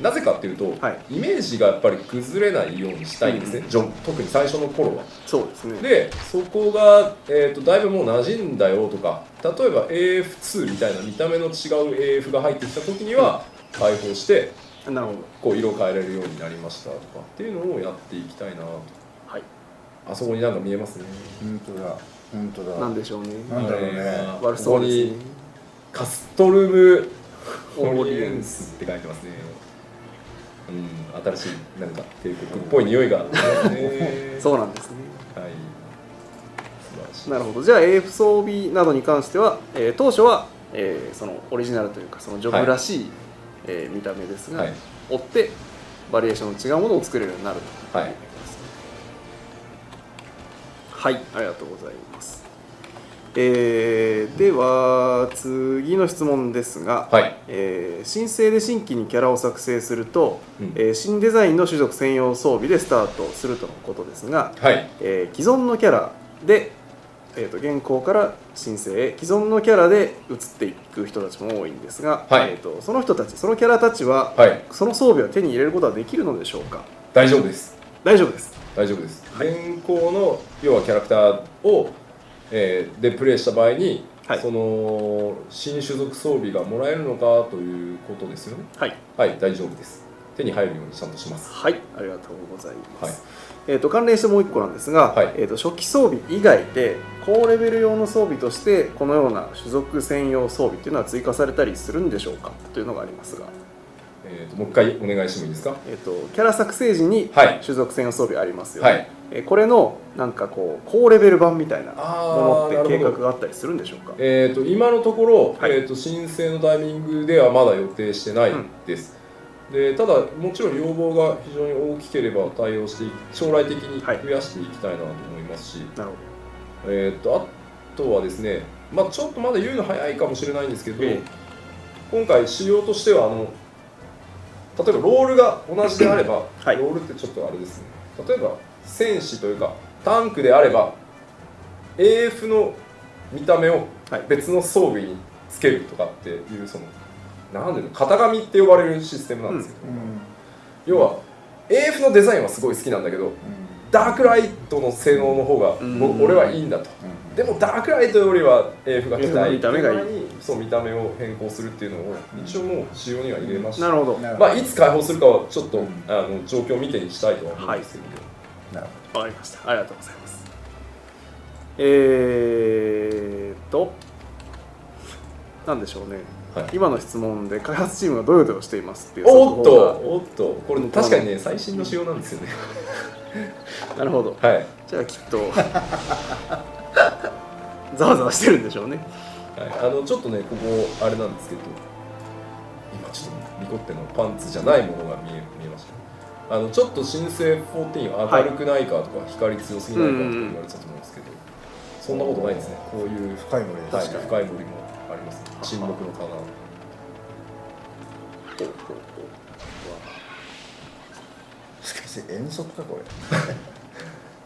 なぜかっていうと、はいイメージがやっぱり崩れないようにしたいんですね、特に最初の頃は。そうですね。でそこが、だいぶもう馴染んだよとか、例えば AF2 みたいな見た目の違う AF が入ってきた時には開放してなるほど。こう色変えれるようになりましたとかっていうのをやっていきたいなと。はい。あそこになんか見えますね。本当だ。なんでしょうね。なんだろうね。悪そうですね。ここにカストルムオリエンスって書いてますね。新しいなんか帝国っぽい匂いがありますね。そうなんですね。はい。素晴らしい。なるほど。じゃあ AF 装備などに関しては、当初は、そのオリジナルというかそのジョブらしい、見た目ですが、はい追ってバリエーションの違うものを作れるようになると。はい。はい、ありがとうございます。では次の質問ですが、はい。申請で新規にキャラを作成すると、うん新デザインの種族専用装備でスタートするとのことですが、はい。既存のキャラで、現行から申請へ既存のキャラで移っていく人たちも多いんですが、はいその人たちそのキャラたちは、はい。その装備は手に入れることはできるのでしょうか。大丈夫です。大丈夫です。大丈夫です。現行の要はキャラクターを、でプレイした場合に、はいその新種族装備がもらえるのかということですよね。はい、はい、大丈夫です。手に入るようにちゃんとします。はい、ありがとうございまはいす。関連してもう1個なんですが、はい初期装備以外で高レベル用の装備としてこのような種族専用装備というのは追加されたりするんでしょうかというのがありますが、もう一回お願いしてもいいですか。キャラ作成時にはい種族専用装備ありますよね、はい。これのなんかこう高レベル版みたいなものって計なるほど画があったりするんでしょうか。今のところ、はい申請のタイミングではまだ予定してないです。でただもちろん要望が非常に大きければ対応して将来的に増やしていきたいなと思いますし、なるほあとはですね、ちょっとまだ言うの早いかもしれないんですけど、ええ今回仕様としては例えばロールが同じであれば、はいロールってちょっとあれですね、例えば戦士というかタンクであれば AF の見た目をはい別の装備につけるとかっていうそのなんで型紙って呼ばれるシステムなんですよ、要は AF のデザインはすごい好きなんだけど、ダークライトの性能の方が俺はいいんだと、でもダークライトよりは AF が来たい見た目がいいってうのにそう見た目を変更するっていうのを一応もう仕様には入れました、なるほど。いつ開放するかはちょっと、状況を見てにしたいとは思うんですけど、なるわかりました。ありがとうございます。なんでしょうね。はい今の質問で開発チームがどよどよしていますっていうおっと速報がおっとこれ確かにね最新の仕様なんですよねなるほど。はいじゃあきっとざわざわしてるんでしょうね。はい、ちょっとねここあれなんですけど、今ちょっとミコッテのパンツじゃないものが見えました。ちょっと新生14明るくないかとか、光強すぎないかとか言われてたと思うんですけど、そんなことないですね。こういう深い森です。はい、深い森もあります、ね。沈黙の棚。しかし遠足かこれ。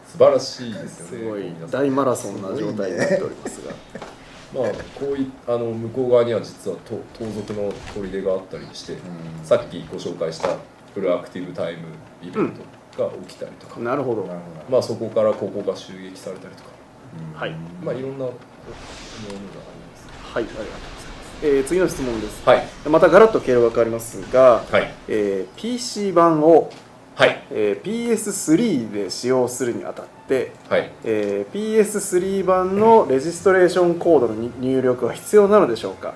素晴らしいですよね。すごい大マラソンな状態になっておりますが、まあこうい向こう側には実は盗賊の砦があったりして、さっきご紹介したフルアクティブタイムイベントが起きたりとか、なるほど。まあそこからここが襲撃されたりとか、はいまあいろんなものがあります。はい、ありがとうございます。次の質問です。はいまたガラッと経路が変わりますが、はい PC 版を、はいPS3 で使用するにあたって、はい。PS3 版のレジストレーションコードの入力は必要なのでしょうか。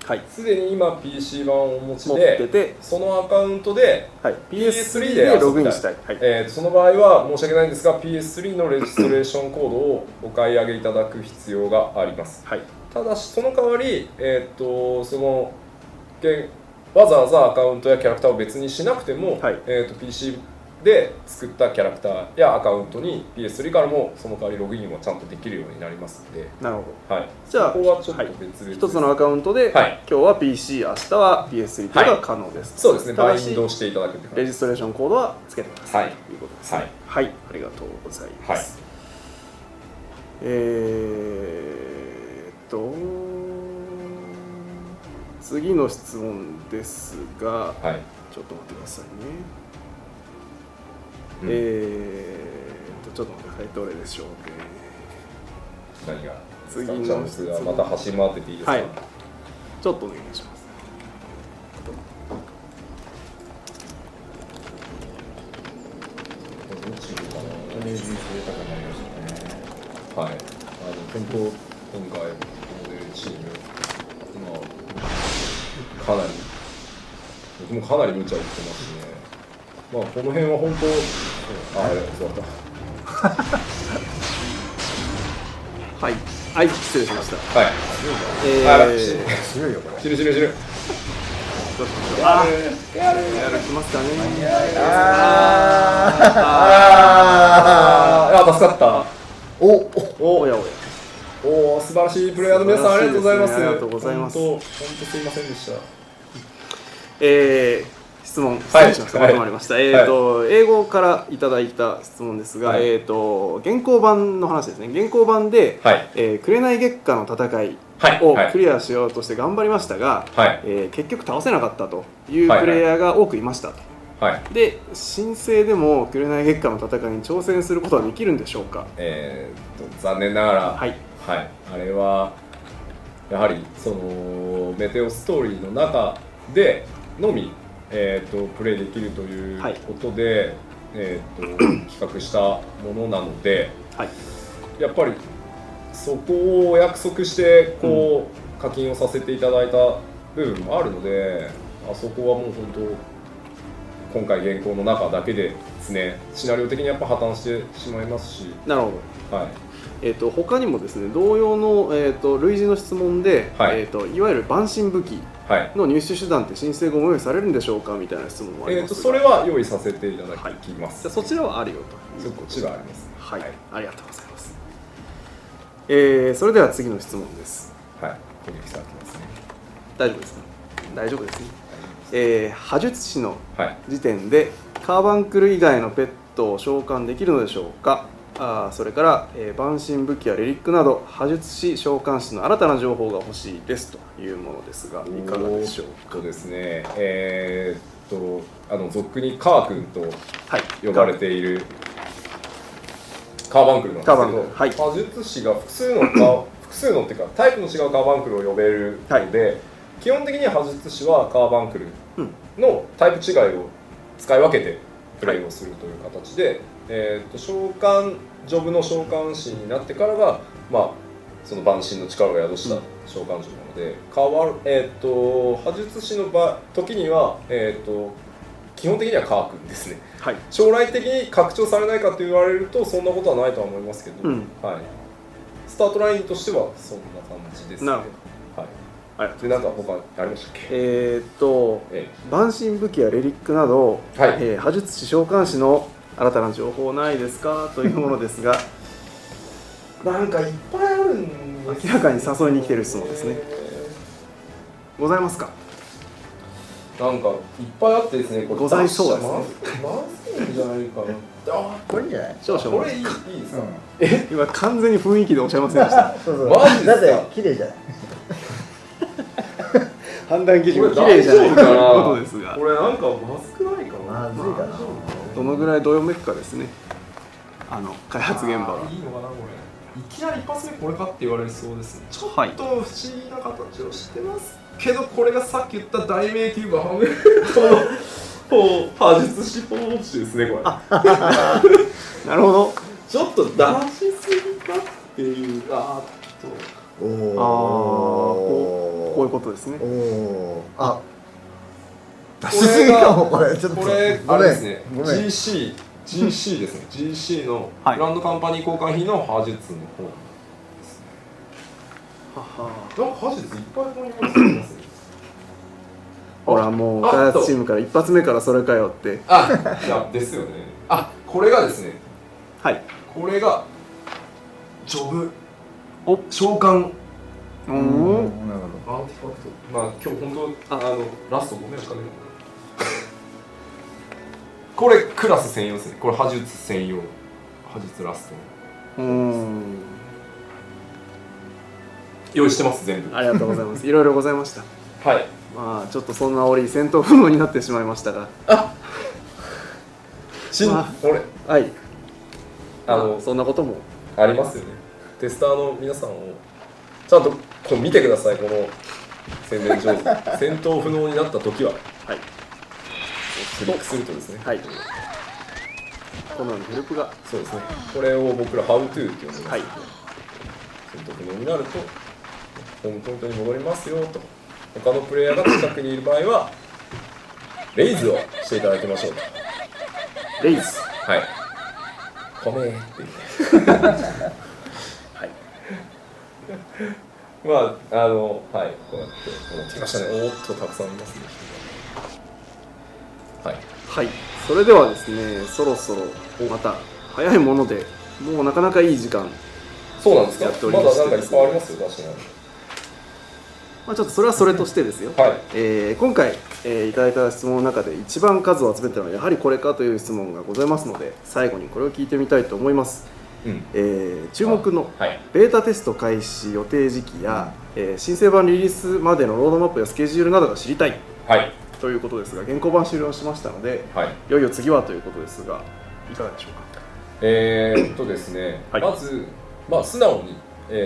はい、すでに今 PC 版をお持ち持ってで、て、そのアカウントではい、PS3 PS3 でログインしたい。はい、その場合は申し訳ないんですが PS3 のレジストレーションコードをお買い上げいただく必要があります。はい、ただしその代わり、そのわざわざアカウントやキャラクターを別にしなくても、はいPC で作ったキャラクターやアカウントに PS3 からもその代わりログインはちゃんとできるようになりますので、なるほど。はい、じゃあそこはちょっと別々です。一つのアカウントで、はい今日は PC、明日は PS3 というのが可能です。そうですね、バイただしンドしていただくって感じレジストレーションコードはつけてください、はいということですね。はいはい、ありがとうございます。次の質問ですが、はいちょっと待ってくださいね。うんちょっと待ってください。どれでしょうね。何が次のチャンスがまた走り回ってていいですか？はい、ちょっとお願いします。どっち行こうかな。とりあえず豊かになりましたね。はい、本当、今回、モデルチーム、まあ、かなり、僕もかなり無茶言ってますね。まあ、この辺は本当、そうだっはい、はい、失礼しました。た。はい。強いよこれ。死ぬ死ぬ死ぬ。やるきますかね。助かった。おやおや。おお、素晴らしいプレイヤーの皆さん、ありがとうございます。ありがとうございます。本当すいませんでした。質問失礼しました。まとまりました。英語からいただいた質問ですが、はい、現行版の話ですね。現行版で、はい紅月下の戦いをクリアしようとして頑張りましたが、はい結局倒せなかったというプレイヤーが多くいましたと。はい。で、新生でも紅月下の戦いに挑戦することはできるんでしょうか。残念ながら、はい、はい、あれはやはりそのメテオストーリーの中でのみ、プレイできるということで、企画したものなので、はい、やっぱりそこをお約束してこう、課金をさせていただいた部分もあるので、あそこはもう本当今回現行の中だけでですね、シナリオ的にやっぱ破綻してしまいますし、なるほど。はい。他にもですね、同様の、類似の質問で、はいいわゆる万神武器はい。の入手手段って申請後も用意されるんでしょうかみたいな質問もありますが、それは用意させていただきます。じゃあそちらはあるよというこっちがあります。はい、はい。ありがとうございます。それでは次の質問です。はい。攻撃されてますね。大丈夫ですか？大丈夫ですね。魔術師のはい。時点でカーバンクル以外のペットを召喚できるのでしょうか。それから、万神武器やレリックなど魔術師召喚師の新たな情報が欲しいですというものですが、いかがでしょうか。ですね。俗にカー君とはい、呼ばれているカーバンクルなんですけカーバンクルはいど、魔術師が複数のっていうかタイプの違うカーバンクルを呼べるので、基本的には魔術師はカーバンクルのタイプ違いを使い分けてプレイをするという形で、召喚ジョブの召喚師になってからが、まあ、その万神の力を宿した召喚師なので、魔術師の時には、基本的にはカー君ですね。はい、将来的に拡張されないかと言われるとそんなことはないとは思いますけど、はい、スタートラインとしてはそんな感じですね。なるほはい。ありがとうでなんか他ありましたっけ？ええ万神武器やレリックなど、はい魔術師召喚師の新たな情報ないですかというものですがなんかいっぱいあるんです明らかに誘いに来てる質問ですね。ございますか？なんかいっぱいあってですね、これございそうですねまずいんじゃないかな。あ、これいいんじゃない？少々これいいですか？今完全に雰囲気でおっしゃいませんでしたそうそう。マジですかだって綺麗じゃない。判断基準こが綺麗れ大丈じゃないという夫かな？ことですがこれなんかまずくないかな？まずいかな。どのぐらいどよめくかですね、開発現場は。いいのかなこれ。いきなり一発目これかって言われそうですね。ちょっはいと不思議な形をしてますけど、これがさっき言った大名キューブハムレットの魔術師ポーチですねこれ。なるほど。ちょっと出しすぎたっていうおああ、こういうことですね。おお。あ。出しこれがすぎかもこれちょっと。これごめんあれですね。ごめん。 GC ですね。GC のブはいランドカンパニー交換費の魔術の方ですね。ははなんか魔術いっぱいここにありますね。ほらもう開発チームから一発目からそれかよって。あ、いやですよね。あ、これがですね。はい。これがジョブお召喚おなるお。ほアーティファクト。まあ今日本当ラストごめんお金。これクラス専用ですね。これ魔術専用。魔術ラストの。用意してます全部。ありがとうございます。いろいろございました。はい。まあちょっとそんな折戦闘不能になってしまいましたが。これはい。あそんなことも。ありますよね。テスターの皆さんをちゃんとこう見てください。この宣伝上手。戦闘不能になった時ははい。クリックするとですね。はい。このようにヘルプが。そうですね。これを僕ら How to って呼んでます。はい。戦闘不能になるとホームポイントに戻りますよと。他のプレイヤーが近くにいる場合はレイズをしていただきましょうと。レイズ。はい。米っていう。はい。まあはいこうやって戻ってきましたね。おーっとたくさんいますね。はい。はい。それではですね、そろそろまた早いもので、もうなかなかいい時間。そうなんですか。やっておりまましてだなんかいっぱいありますよ。確かに。まあちょっとそれはそれとしてですよ。はい。今回、いただいた質問の中で一番数を集めたのはやはりこれかという質問がございますので、最後にこれを聞いてみたいと思います。注目のはい。ベータテスト開始予定時期や、申請版リリースまでのロードマップやスケジュールなどが知りたいはい。ということですが、現行版終了しましたので、はい。いよいよ次はということですが、いかがでしょうか。ですね、はいまず、素直に、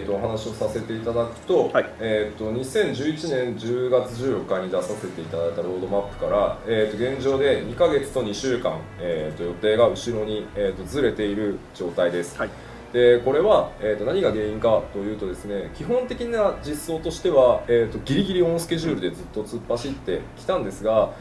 お話をさせていただくと、はい2011年10月14日に出させていただいたロードマップから、現状で2ヶ月と2週間、予定が後ろに、ずれている状態です。はい。でこれは、何が原因かというとですね、基本的な実装としては、ギリギリオンスケジュールでずっと突っ走ってきたんですが、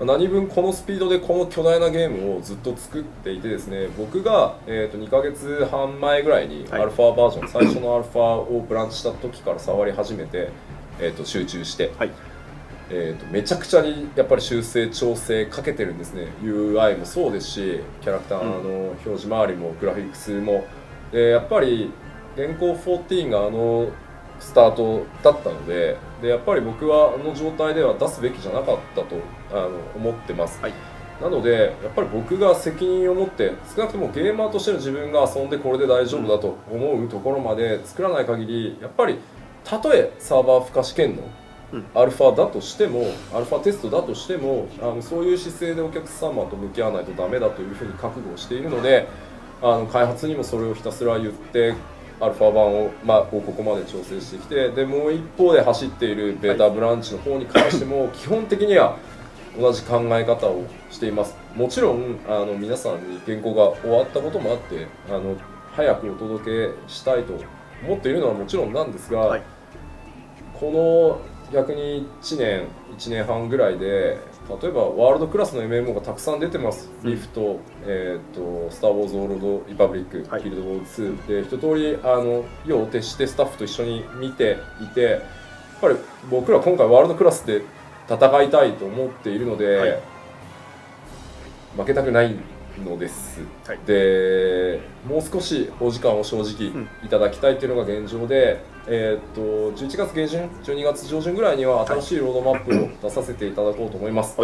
何分このスピードでこの巨大なゲームをずっと作っていてですね、僕が、2ヶ月半前ぐらいにはいアルファバージョン、最初のアルファをブランチした時から触り始めて、集中して、はい。めちゃくちゃにやっぱり修正調整かけてるんですね。 UI もそうですし、キャラクターの表示周りもグラフィックスも、やっぱり現行14がスタートだったので、やっぱり僕は状態では出すべきじゃなかったと思ってます、はい。なのでやっぱり僕が責任を持って、少なくともゲーマーとしての自分が遊んでこれで大丈夫だと思うところまで作らない限り、やっぱりたとえサーバー負荷試験のアルファだとしても、アルファテストだとしても、そういう姿勢でお客様と向き合わないとダメだというふうに覚悟をしているので、開発にもそれをひたすら言って、アルファ版を、ここまで調整してきて、でもう一方で走っているベータブランチの方に関しても、基本的には同じ考え方をしています。もちろん皆さんに原稿が終わったこともあって、早くお届けしたいと思っているのはもちろんなんですが、はい。この逆に1年半ぐらいで例えばワールドクラスの MMO がたくさん出てます、リフト、スター・ウォーズ・オールド・リパブリック、ギルド・ウォーズ2で一通り夜を徹してスタッフと一緒に見ていて、やっぱり僕ら今回ワールドクラスで戦いたいと思っているので、負けたくないのです、でもう少しお時間を正直いただきたいというのが現状で、11月下旬12月上旬ぐらいには新しいロードマップを出させていただこうと思います、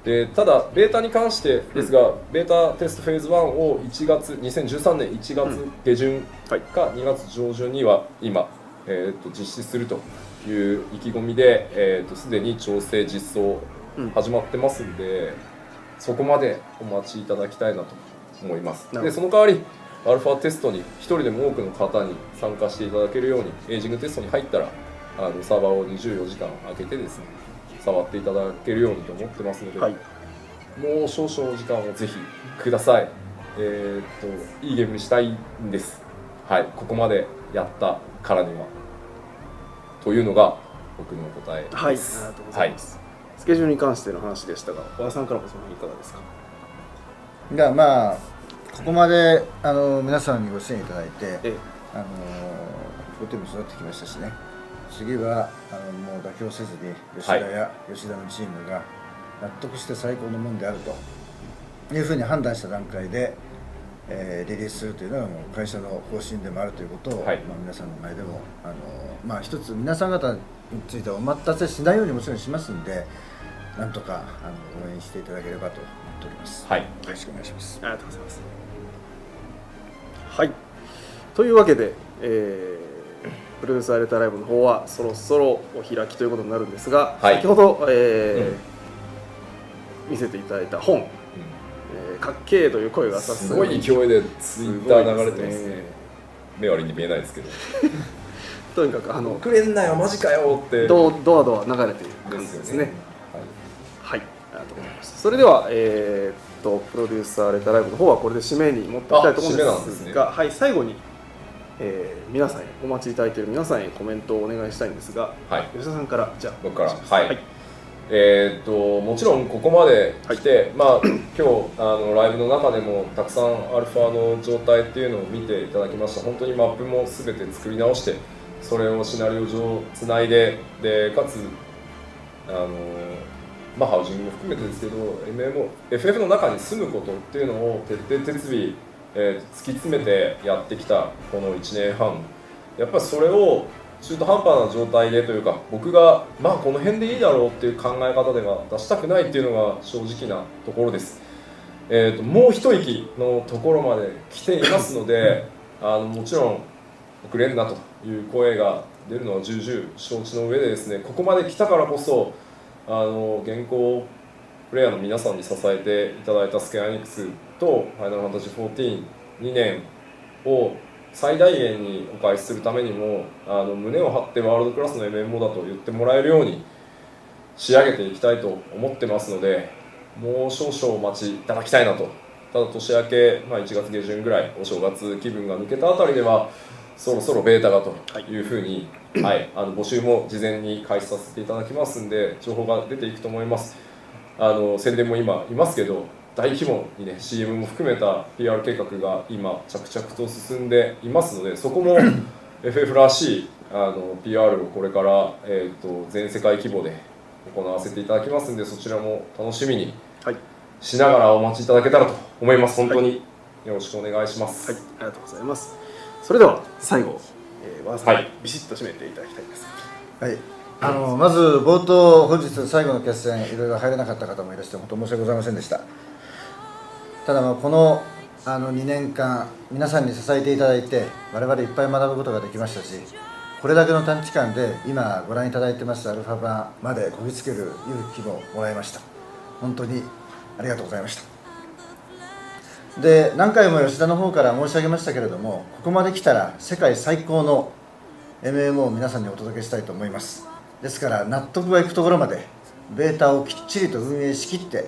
でただベータに関してですが、ベータテストフェーズ1を2013年1月下旬か2月上旬には今、実施するという意気込みで、すでに調整実装始まってますんで、そこまでお待ちいただきたいなと思います。でその代わりアルファテストに1人でも多くの方に参加していただけるように、エイジングテストに入ったらサーバーを24時間空けてですね、触っていただけるようにと思ってますので、もう少々お時間をぜひください。いいゲームにしたいんです。はい、ここまでやったからにはというのが僕の答えです。はい、ありがとうございます。スケジュールに関しての話でしたが、小田さんからもその辺いかがですか。まあここまで皆さんにご支援いただいて、4点も育ってきましたしね、次はもう妥協せずに吉田や吉田のチームが納得して最高のものであるというふうに判断した段階で、リリースするというのがもう会社の方針でもあるということを、皆さんの前でも一つ皆さん方についてはお待たせしないようにもちろんしますんで、なんとか応援していただければと思っております。よろしくお願いします。ありがとうございます。はい、というわけで、プロデューサーレターライブの方はそろそろお開きということになるんですが、先ほど、見せていただいた本、かっけーという声がすごい勢いでツイッター流れてますね。目割りに見えないですけどとにかくくれんなよマジかよってドア流れている感じですね。はい、ありがとうございます。それでは、プロデューサーレターライブの方はこれで締めに持っていきたいと思うんですが、はい、最後に、皆さんへお待ちいただいている皆さんへコメントをお願いしたいんですが、吉田さんからじゃあ僕からもちろんここまで来て、今日ライブの中でもたくさんアルファの状態っていうのを見ていただきました。本当にマップも全て作り直して、それをシナリオ上つないで、かつハウジングも含めてですけど FF の中に住むことっていうのを徹底徹尾、突き詰めてやってきたこの1年半、やっぱりそれを中途半端な状態でというか、僕がこの辺でいいだろうっていう考え方では出したくないっていうのが正直なところです。もう一息のところまで来ていますのでもちろん遅れんなという声が出るのは重々承知の上でですね、ここまで来たからこそ現行プレイヤーの皆さんに支えていただいたスケアエニックスとファイナルファンタジー14、2年を最大限にお返しするためにも胸を張ってワールドクラスの MMO だと言ってもらえるように仕上げていきたいと思ってますので、もう少々お待ちいただきたいなと。ただ年明け、1月下旬ぐらいお正月気分が抜けたあたりではそろそろベータがというふうに、募集も事前に開始させていただきますんで、情報が出ていくと思います。宣伝も今いますけど、大規模にね CM も含めた PR 計画が今着々と進んでいますので、そこもFF らしいPR をこれから、全世界規模で行わせていただきますんで、そちらも楽しみにしながらお待ちいただけたらと思います。本当によろしくお願いします。ありがとうございます。それでは最後、和田さん、ビシッと締めていただきたいです。まず冒頭、本日最後の決戦、いろいろ入れなかった方もいらして本当申し訳ございませんでした。ただこの2年間皆さんに支えていただいて、我々いっぱい学ぶことができましたし、これだけの短期間で今ご覧いただいてますアルファ版までこぎつける勇気ももらいました。本当にありがとうございました。で、何回も吉田の方から申し上げましたけれども、ここまで来たら世界最高の MMO を皆さんにお届けしたいと思います。ですから納得がいくところまでベータをきっちりと運営しきって、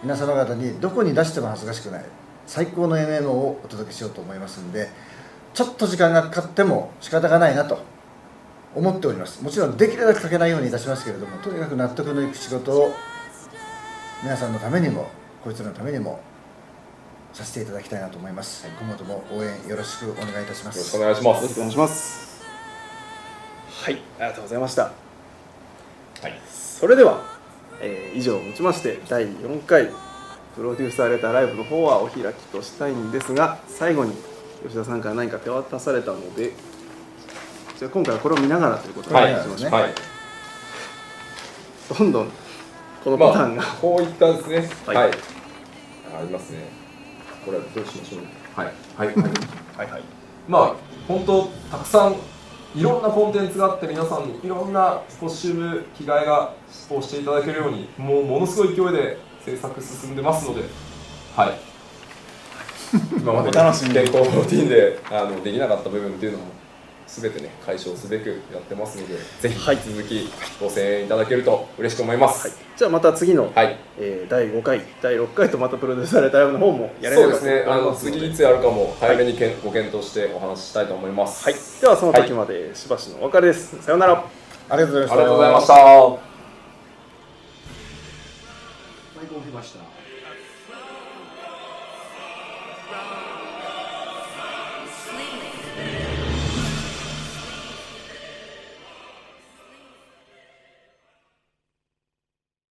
皆様方にどこに出しても恥ずかしくない最高の MMO をお届けしようと思いますので、ちょっと時間がかかっても仕方がないなと思っております。もちろんできるだけかけないようにいたしますけれども、とにかく納得のいく仕事を皆さんのためにもこいつらのためにもさせていただきたいなと思います。今後とも応援よろしくお願いいたしまよろしす。くお願いしまよろしくお願いす。しますはい、ありがとうございました。はいそれでは、以上をもちまして第4回プロデューサーレターライブの方はお開きとしたいんですが、最後に吉田さんから何か手渡されたので、じゃあ今回はこれを見ながらということでおはい願いしますね。はい。どんどんこのパターンが、こういったですね。はいはい。ありますね。これはどうしましょう。はいはいはい。はいはい、まあ本当たくさんいろんなコンテンツがあって皆さんにいろんなコスチューム着替えがをしていただけるようにものすごい勢いで制作進んでますので、はい。今まで、お楽しみに健康ルーティンでできなかった部分っていうのも全てね解消すべくやってますので、ぜひはい引き続きご声援いただけると嬉しく思います。はい、じゃあまた次の、はい。第5回第6回とまたプロデューサーレターライブの方もやれればそうですね。と思いますので次いつやるかも早めにご検討してお話ししたいと思います。はい、ではその時までしばしのお別れです。さようなら。ありがとうございました。ありがとうございました。最高来ました。